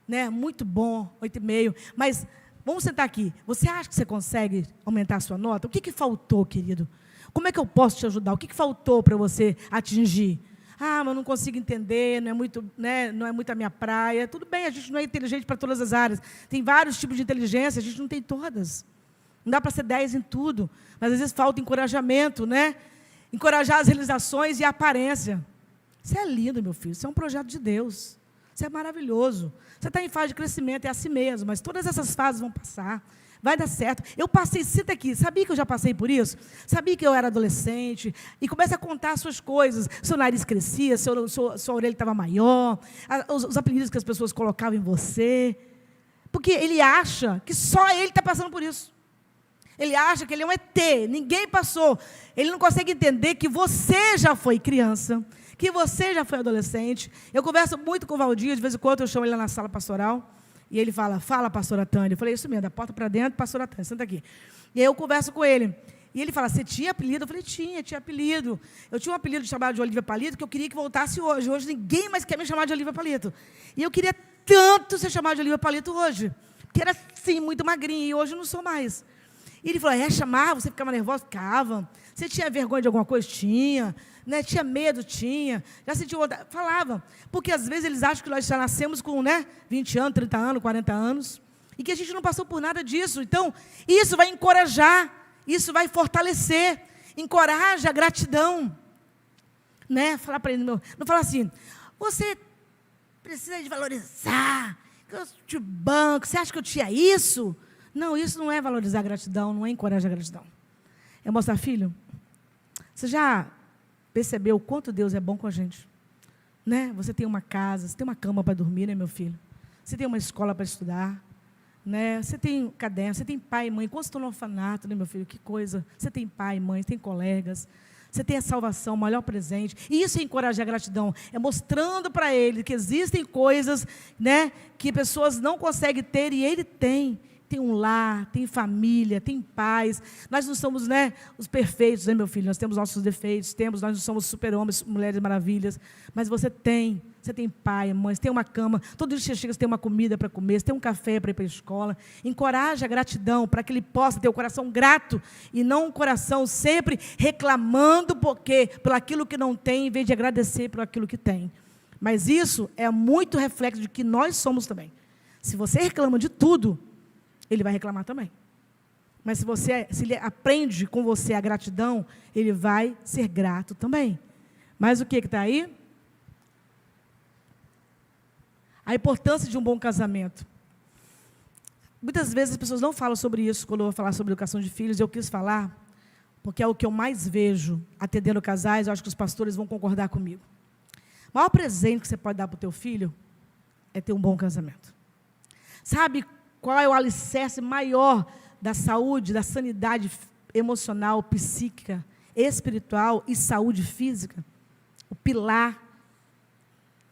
né? Muito bom, 8,5. Mas, vamos sentar aqui, você acha que você consegue aumentar a sua nota? O que faltou, querido? Como é que eu posso te ajudar? O que faltou para você atingir? Ah, mas eu não consigo entender, não é muito, né, não é muito a minha praia. Tudo bem, a gente não é inteligente para todas as áreas. Tem vários tipos de inteligência, a gente não tem todas. Não dá para ser 10 em tudo. Mas, às vezes, falta encorajamento, né? Encorajar as realizações e a aparência. Isso é lindo, meu filho. Isso é um projeto de Deus. Isso é maravilhoso. Você está em fase de crescimento, é assim mesmo. Mas todas essas fases vão passar. Vai dar certo. Eu passei, cita aqui, sabia que eu já passei por isso? Sabia que eu era adolescente? E começa a contar as suas coisas. Seu nariz crescia, sua orelha estava maior, os apelidos que as pessoas colocavam em você. Porque ele acha que só ele está passando por isso. Ele acha que ele é um ET, ninguém passou. Ele não consegue entender que você já foi criança, que você já foi adolescente. Eu converso muito com o Valdir, de vez em quando eu chamo ele lá na sala pastoral, e ele fala, pastora Tânia. Eu falei, isso mesmo, da porta para dentro, pastora Tânia, senta aqui. E aí eu converso com ele, e ele fala, você tinha apelido? Eu falei, tinha apelido. Eu tinha um apelido chamado de Olivia Palito, que eu queria que voltasse hoje. Hoje ninguém mais quer me chamar de Olivia Palito. E eu queria tanto ser chamado de Olivia Palito hoje, porque era, sim, muito magrinha, e hoje eu não sou mais. E ele falou, chamava, você ficava nervosa? Ficava. Você tinha vergonha de alguma coisa? Tinha. Né? Tinha medo? Tinha. Já sentiu vontade? Falava. Porque, às vezes, eles acham que nós já nascemos com 20 anos, 30 anos, 40 anos, e que a gente não passou por nada disso. Então, isso vai encorajar, isso vai fortalecer. Encoraja a gratidão. Né? Falar para ele, não fala assim, você precisa de valorizar, que eu te banco, você acha que eu tinha isso? Não, isso não é valorizar a gratidão, não é encorajar a gratidão. É mostrar, filho, você já percebeu o quanto Deus é bom com a gente? Né? Você tem uma casa, você tem uma cama para dormir, né, meu filho? Você tem uma escola para estudar, né? Você tem caderno, você tem pai e mãe. Quando você está no orfanato, né, meu filho? Que coisa. Você tem pai e mãe, tem colegas. Você tem a salvação, o maior presente. E isso é encorajar a gratidão. É mostrando para ele que existem coisas, né, que pessoas não conseguem ter e ele tem. Tem um lar, tem família, tem paz. Nós não somos, né, os perfeitos, né, meu filho? Nós temos nossos defeitos, nós não somos super-homens, mulheres maravilhas. Mas você tem pai, mãe, você tem uma cama. Todo dia que você chega, você tem uma comida para comer, você tem um café para ir para a escola. Encoraja a gratidão para que ele possa ter o coração grato e não um coração sempre reclamando por aquilo que não tem, em vez de agradecer por aquilo que tem. Mas isso é muito reflexo de que nós somos também. Se você reclama de tudo, ele vai reclamar também. Mas se ele aprende com você a gratidão, ele vai ser grato também. Mas o que está aí? A importância de um bom casamento. Muitas vezes as pessoas não falam sobre isso quando eu vou falar sobre educação de filhos. Eu quis falar, porque é o que eu mais vejo atendendo casais. Eu acho que os pastores vão concordar comigo. O maior presente que você pode dar para o teu filho é ter um bom casamento. Sabe qual é o alicerce maior da saúde, da sanidade emocional, psíquica, espiritual e saúde física? O pilar,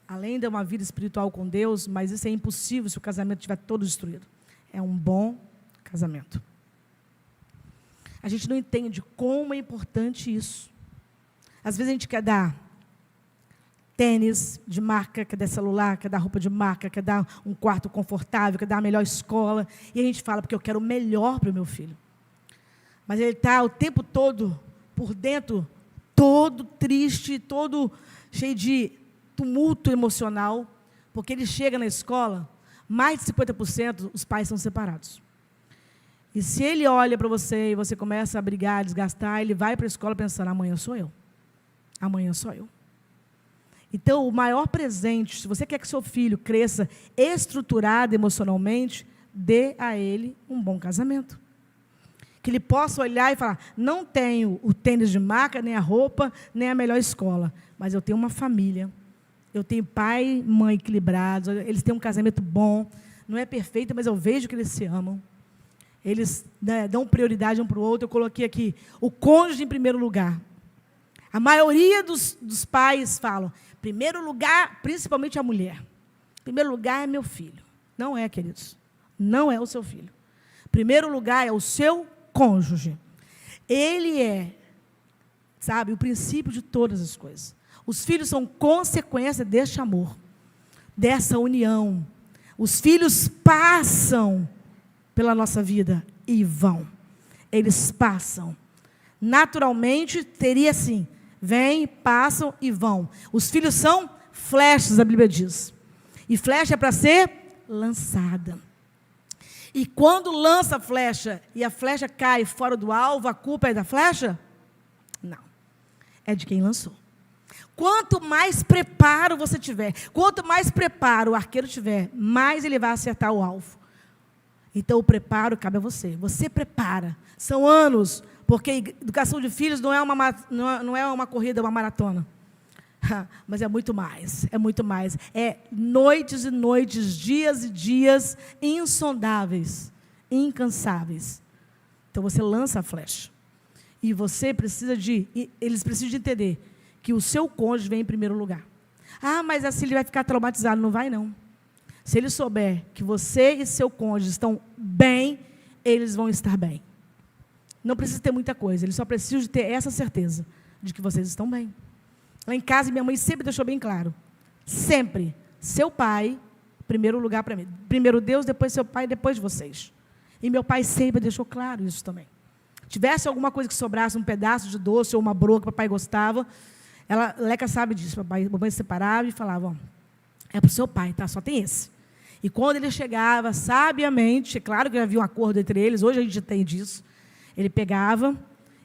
além de uma vida espiritual com Deus, mas isso é impossível se o casamento estiver todo destruído. É um bom casamento. A gente não entende como é importante isso. Às vezes a gente quer dar tênis de marca, quer dar celular, quer dar roupa de marca, quer dar um quarto confortável, quer dar a melhor escola. E a gente fala, porque eu quero o melhor para o meu filho. Mas ele está o tempo todo, por dentro, todo triste, todo cheio de tumulto emocional, porque ele chega na escola, mais de 50% os pais são separados. E se ele olha para você e você começa a brigar, desgastar, ele vai para a escola pensando, amanhã sou eu. Amanhã sou eu. Então, o maior presente, se você quer que seu filho cresça estruturado emocionalmente, dê a ele um bom casamento. Que ele possa olhar e falar, não tenho o tênis de marca, nem a roupa, nem a melhor escola, mas eu tenho uma família, Eu tenho pai e mãe equilibrados, eles têm um casamento bom, não é perfeito, mas eu vejo que eles se amam. Eles, né, dão prioridade um para o outro. Eu coloquei aqui, o cônjuge em primeiro lugar. A maioria dos pais falam, primeiro lugar, principalmente a mulher. Primeiro lugar é meu filho. Não é, queridos. Não é o seu filho. Primeiro lugar é o seu cônjuge. Ele é, sabe, o princípio de todas as coisas. Os filhos são consequência deste amor, dessa união. Os filhos passam pela nossa vida e vão. Eles passam. Naturalmente, teria assim, vêm, passam e vão. Os filhos são flechas, a Bíblia diz. E flecha é para ser lançada. E quando lança a flecha e a flecha cai fora do alvo, a culpa é da flecha? Não. É de quem lançou. Quanto mais preparo você tiver, quanto mais preparo o arqueiro tiver, mais ele vai acertar o alvo. Então o preparo cabe a você. Você prepara. São anos, porque educação de filhos não é uma corrida, é uma maratona. Mas é muito mais, é muito mais. É noites e noites, dias e dias insondáveis, incansáveis. Então você lança a flecha. E você precisa eles precisam de entender que o seu cônjuge vem em primeiro lugar. Ah, mas assim ele vai ficar traumatizado. Não vai, não. Se ele souber que você e seu cônjuge estão bem, eles vão estar bem. Não precisa ter muita coisa, eles só precisam de ter essa certeza de que vocês estão bem. Lá em casa, minha mãe sempre deixou bem claro. Sempre. Seu pai, primeiro lugar para mim. Primeiro Deus, depois seu pai, depois vocês. E meu pai sempre deixou claro isso também. Tivesse alguma coisa que sobrasse, um pedaço de doce ou uma broa que o papai gostava, Leca sabe disso, papai, mamãe se separava e falava, ó, é para o seu pai, tá? Só tem esse. E quando ele chegava, sabiamente, claro que havia um acordo entre eles, hoje a gente tem disso, ele pegava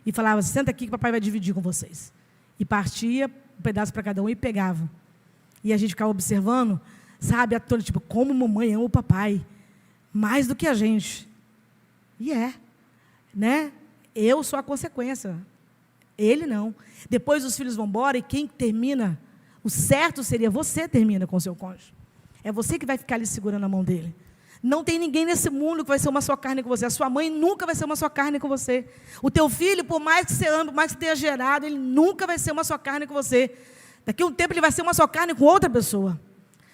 e falava, senta aqui que o papai vai dividir com vocês. E partia um pedaço para cada um e pegava. E a gente ficava observando, sabe, a toda, tipo, como mamãe ama o papai, mais do que a gente. E né? Eu sou a consequência. Ele não. Depois os filhos vão embora e quem termina, o certo seria você termina com o seu cônjuge. É você que vai ficar ali segurando a mão dele. Não tem ninguém nesse mundo que vai ser uma só carne com você. A sua mãe nunca vai ser uma só carne com você. O teu filho, por mais que você ame, por mais que tenha gerado, ele nunca vai ser uma só carne com você. Daqui a um tempo ele vai ser uma só carne com outra pessoa.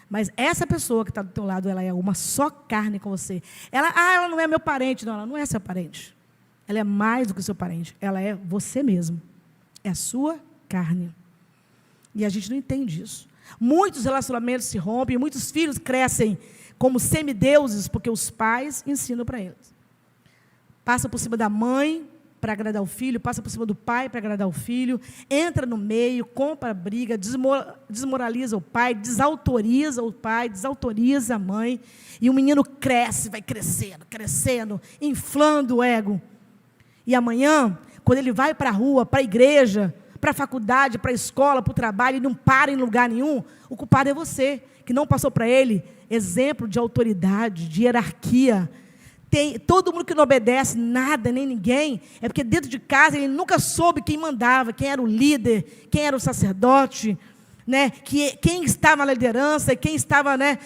Mas essa pessoa que está do teu lado, ela é uma só carne com você. Ela não é meu parente. Não, ela não é seu parente. Ela é mais do que seu parente. Ela é você mesmo. É a sua carne. E a gente não entende isso. Muitos relacionamentos se rompem, muitos filhos crescem como semideuses, porque os pais ensinam para eles. Passa por cima da mãe para agradar o filho, passa por cima do pai para agradar o filho, entra no meio, compra briga, desmoraliza o pai, desautoriza a mãe, e o menino cresce, vai crescendo, crescendo, inflando o ego. E amanhã, quando ele vai para a rua, para a igreja, para a faculdade, para a escola, para o trabalho, e não para em lugar nenhum, o culpado é você, que não passou para ele exemplo de autoridade, de hierarquia. Todo mundo que não obedece nada, nem ninguém, é porque dentro de casa ele nunca soube quem mandava, quem era o líder, quem era o sacerdote, né? Quem estava na liderança, quem estava, né,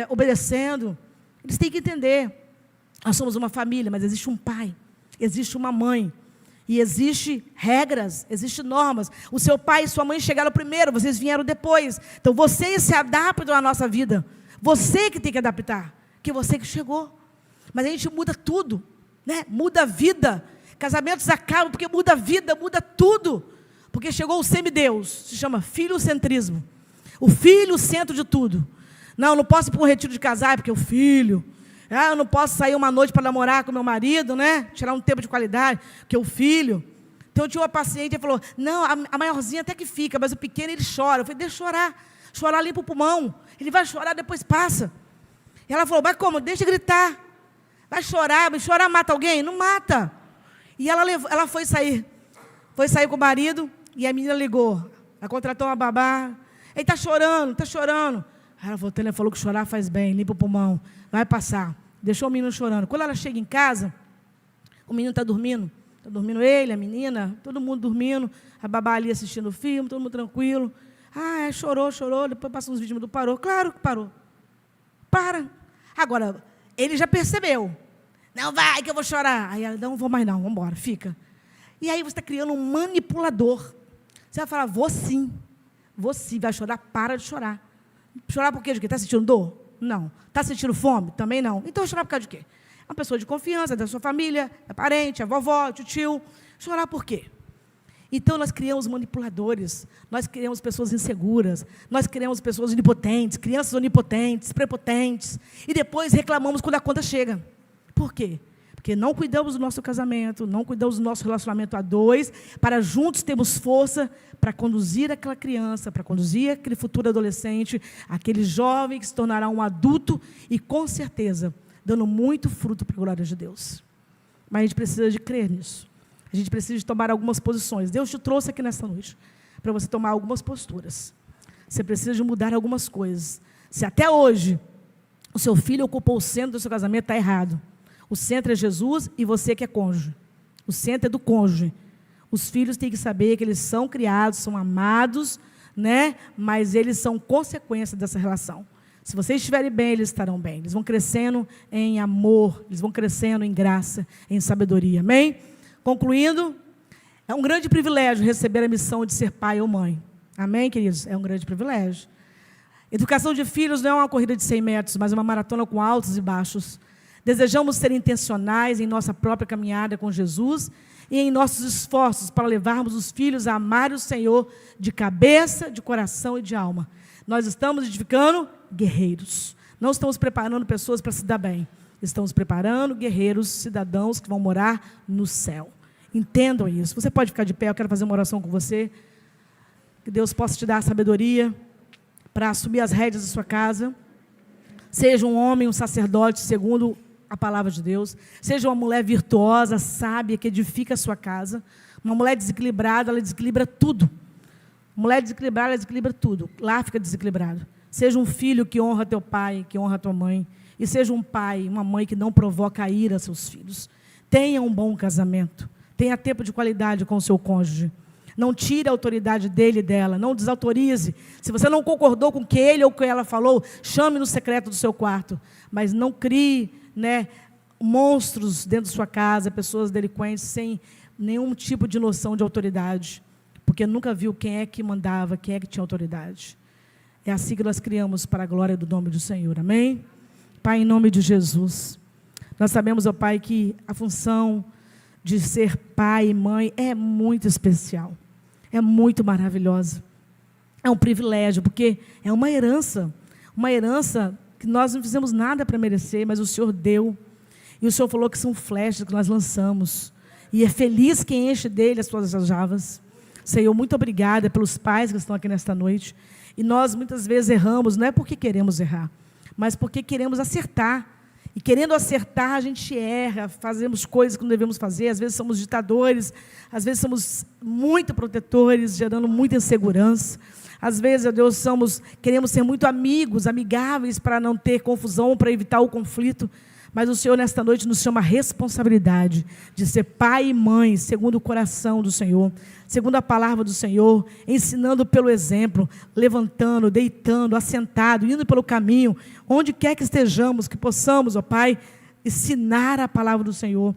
obedecendo. Eles têm que entender. Nós somos uma família, mas existe um pai, existe uma mãe. E existem regras, existem normas. O seu pai e sua mãe chegaram primeiro, vocês vieram depois. Então, vocês se adaptam à nossa vida. Você que tem que adaptar, que você que chegou. Mas a gente muda tudo, né? Muda a vida. Casamentos acabam porque muda a vida, muda tudo. Porque chegou o semideus, se chama filocentrismo. O filho, o centro de tudo. Não, eu não posso ir para um retiro de casar, porque o filho... eu não posso sair uma noite para namorar com meu marido, né? Tirar um tempo de qualidade, porque o filho. Então, eu tinha uma paciente e falou, não, a maiorzinha até que fica, mas o pequeno ele chora. Eu falei, deixa chorar. Chorar limpa o pulmão. Ele vai chorar, depois passa. E ela falou, mas como? Deixa gritar. Vai chorar, mas chorar mata alguém? Não mata. E ela foi sair. Foi sair com o marido e a menina ligou. Ela contratou uma babá. Ele está chorando, está chorando. Aí ela voltou, ele falou que chorar faz bem, limpa o pulmão. Vai passar. Deixou o menino chorando. Quando ela chega em casa, o menino está dormindo. Está dormindo ele, a menina, todo mundo dormindo. A babá ali assistindo o filme, todo mundo tranquilo. Chorou, depois passou uns vídeos, não parou. Claro que parou. Para. Agora, ele já percebeu. Não vai que eu vou chorar. Aí ela, não vou mais não, vamos embora, fica. E aí você está criando um manipulador. Você vai falar, vou sim, vai chorar, para de chorar. Chorar por quê? De quê? Está sentindo dor? Não. Está sentindo fome? Também não. Então chorar por causa de quê? É uma pessoa de confiança, da sua família, é parente, é vovó, tio. Chorar por quê? Então nós criamos manipuladores, nós criamos pessoas inseguras, nós criamos pessoas onipotentes, crianças onipotentes, prepotentes, e depois reclamamos quando a conta chega. Por quê? Porque não cuidamos do nosso casamento, não cuidamos do nosso relacionamento a dois, para juntos termos força para conduzir aquela criança, para conduzir aquele futuro adolescente, aquele jovem que se tornará um adulto e, com certeza, dando muito fruto para a glória de Deus. Mas a gente precisa de crer nisso. A gente precisa de tomar algumas posições. Deus te trouxe aqui nesta noite para você tomar algumas posturas. Você precisa de mudar algumas coisas. Se até hoje o seu filho ocupou o centro do seu casamento, está errado. O centro é Jesus e você que é cônjuge. O centro é do cônjuge. Os filhos têm que saber que eles são criados, são amados, né? Mas eles são consequência dessa relação. Se vocês estiverem bem, eles estarão bem. Eles vão crescendo em amor, eles vão crescendo em graça, em sabedoria. Amém? Concluindo, é um grande privilégio receber a missão de ser pai ou mãe. Amém, queridos? É um grande privilégio. Educação de filhos não é uma corrida de 100 metros, mas uma maratona com altos e baixos. Desejamos ser intencionais em nossa própria caminhada com Jesus e em nossos esforços para levarmos os filhos a amar o Senhor de cabeça, de coração e de alma. Nós estamos edificando guerreiros. Não estamos preparando pessoas para se dar bem. Estamos preparando guerreiros, cidadãos que vão morar no céu. Entendam isso. Você pode ficar de pé, eu quero fazer uma oração com você. Que Deus possa te dar a sabedoria para assumir as rédeas da sua casa. Seja um homem, um sacerdote, segundo a palavra de Deus. Seja uma mulher virtuosa, sábia, que edifica a sua casa. Uma mulher desequilibrada, ela desequilibra tudo. Mulher desequilibrada, ela desequilibra tudo. Lá fica desequilibrado. Seja um filho que honra teu pai, que honra tua mãe. E seja um pai, uma mãe que não provoca a ira a seus filhos. Tenha um bom casamento. Tenha tempo de qualidade com o seu cônjuge. Não tire a autoridade dele e dela. Não desautorize. Se você não concordou com o que ele ou que ela falou, chame no secreto do seu quarto. Mas não crie, monstros dentro da sua casa, pessoas delinquentes, sem nenhum tipo de noção de autoridade. Porque nunca viu quem é que mandava, quem é que tinha autoridade. É assim que nós criamos para a glória do nome do Senhor. Amém? Pai, em nome de Jesus, nós sabemos, ó Pai, que a função de ser pai e mãe é muito especial, é muito maravilhosa, é um privilégio, porque é uma herança que nós não fizemos nada para merecer, mas o Senhor deu, e o Senhor falou que são flechas que nós lançamos, e é feliz quem enche dele as suas aljavas. Senhor, muito obrigada pelos pais que estão aqui nesta noite, e nós muitas vezes erramos, não é porque queremos errar, mas porque queremos acertar. E querendo acertar, a gente erra, fazemos coisas que não devemos fazer, às vezes somos ditadores, às vezes somos muito protetores, gerando muita insegurança. Às vezes, ó Deus, queremos ser muito amigos, amigáveis, para não ter confusão, para evitar o conflito. Mas o Senhor, nesta noite, nos chama a responsabilidade de ser pai e mãe, segundo o coração do Senhor, segundo a palavra do Senhor, ensinando pelo exemplo, levantando, deitando, assentado, indo pelo caminho, onde quer que estejamos, que possamos, ó Pai, ensinar a palavra do Senhor.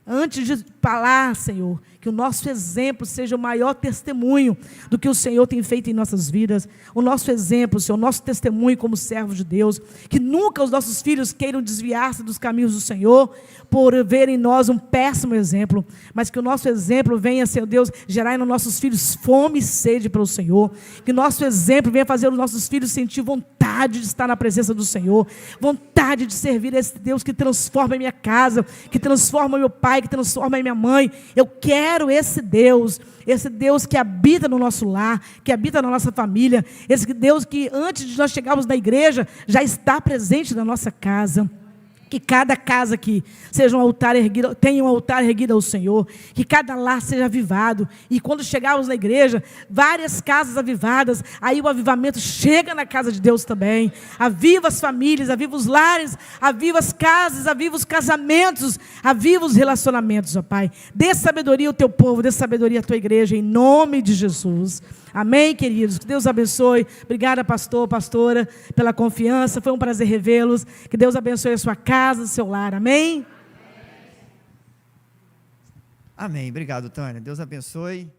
Antes de falar, Senhor, que o nosso exemplo seja o maior testemunho do que o Senhor tem feito em nossas vidas. O nosso exemplo, Senhor, o nosso testemunho como servos de Deus. Que nunca os nossos filhos queiram desviar-se dos caminhos do Senhor por ver em nós um péssimo exemplo. Mas que o nosso exemplo venha, Senhor Deus, gerar nos nossos filhos fome e sede pelo Senhor. Que o nosso exemplo venha fazer os nossos filhos sentir vontade de estar na presença do Senhor. Vontade de servir a esse Deus que transforma a minha casa, que transforma meu pai, que transforma a minha mãe. Eu quero esse Deus que habita no nosso lar, que habita na nossa família, esse Deus que antes de nós chegarmos na igreja, já está presente na nossa casa. Que cada casa aqui seja um altar erguido, tenha um altar erguido ao Senhor, que cada lar seja avivado, e quando chegarmos na igreja, várias casas avivadas, aí o avivamento chega na casa de Deus também, aviva as famílias, aviva os lares, aviva as casas, aviva os casamentos, aviva os relacionamentos, ó Pai, dê sabedoria ao teu povo, dê sabedoria à tua igreja, em nome de Jesus. Amém, queridos? Que Deus abençoe. Obrigada, pastor, pastora, pela confiança. Foi um prazer revê-los. Que Deus abençoe a sua casa, o seu lar. Amém? Amém. Obrigado, Tânia. Deus abençoe.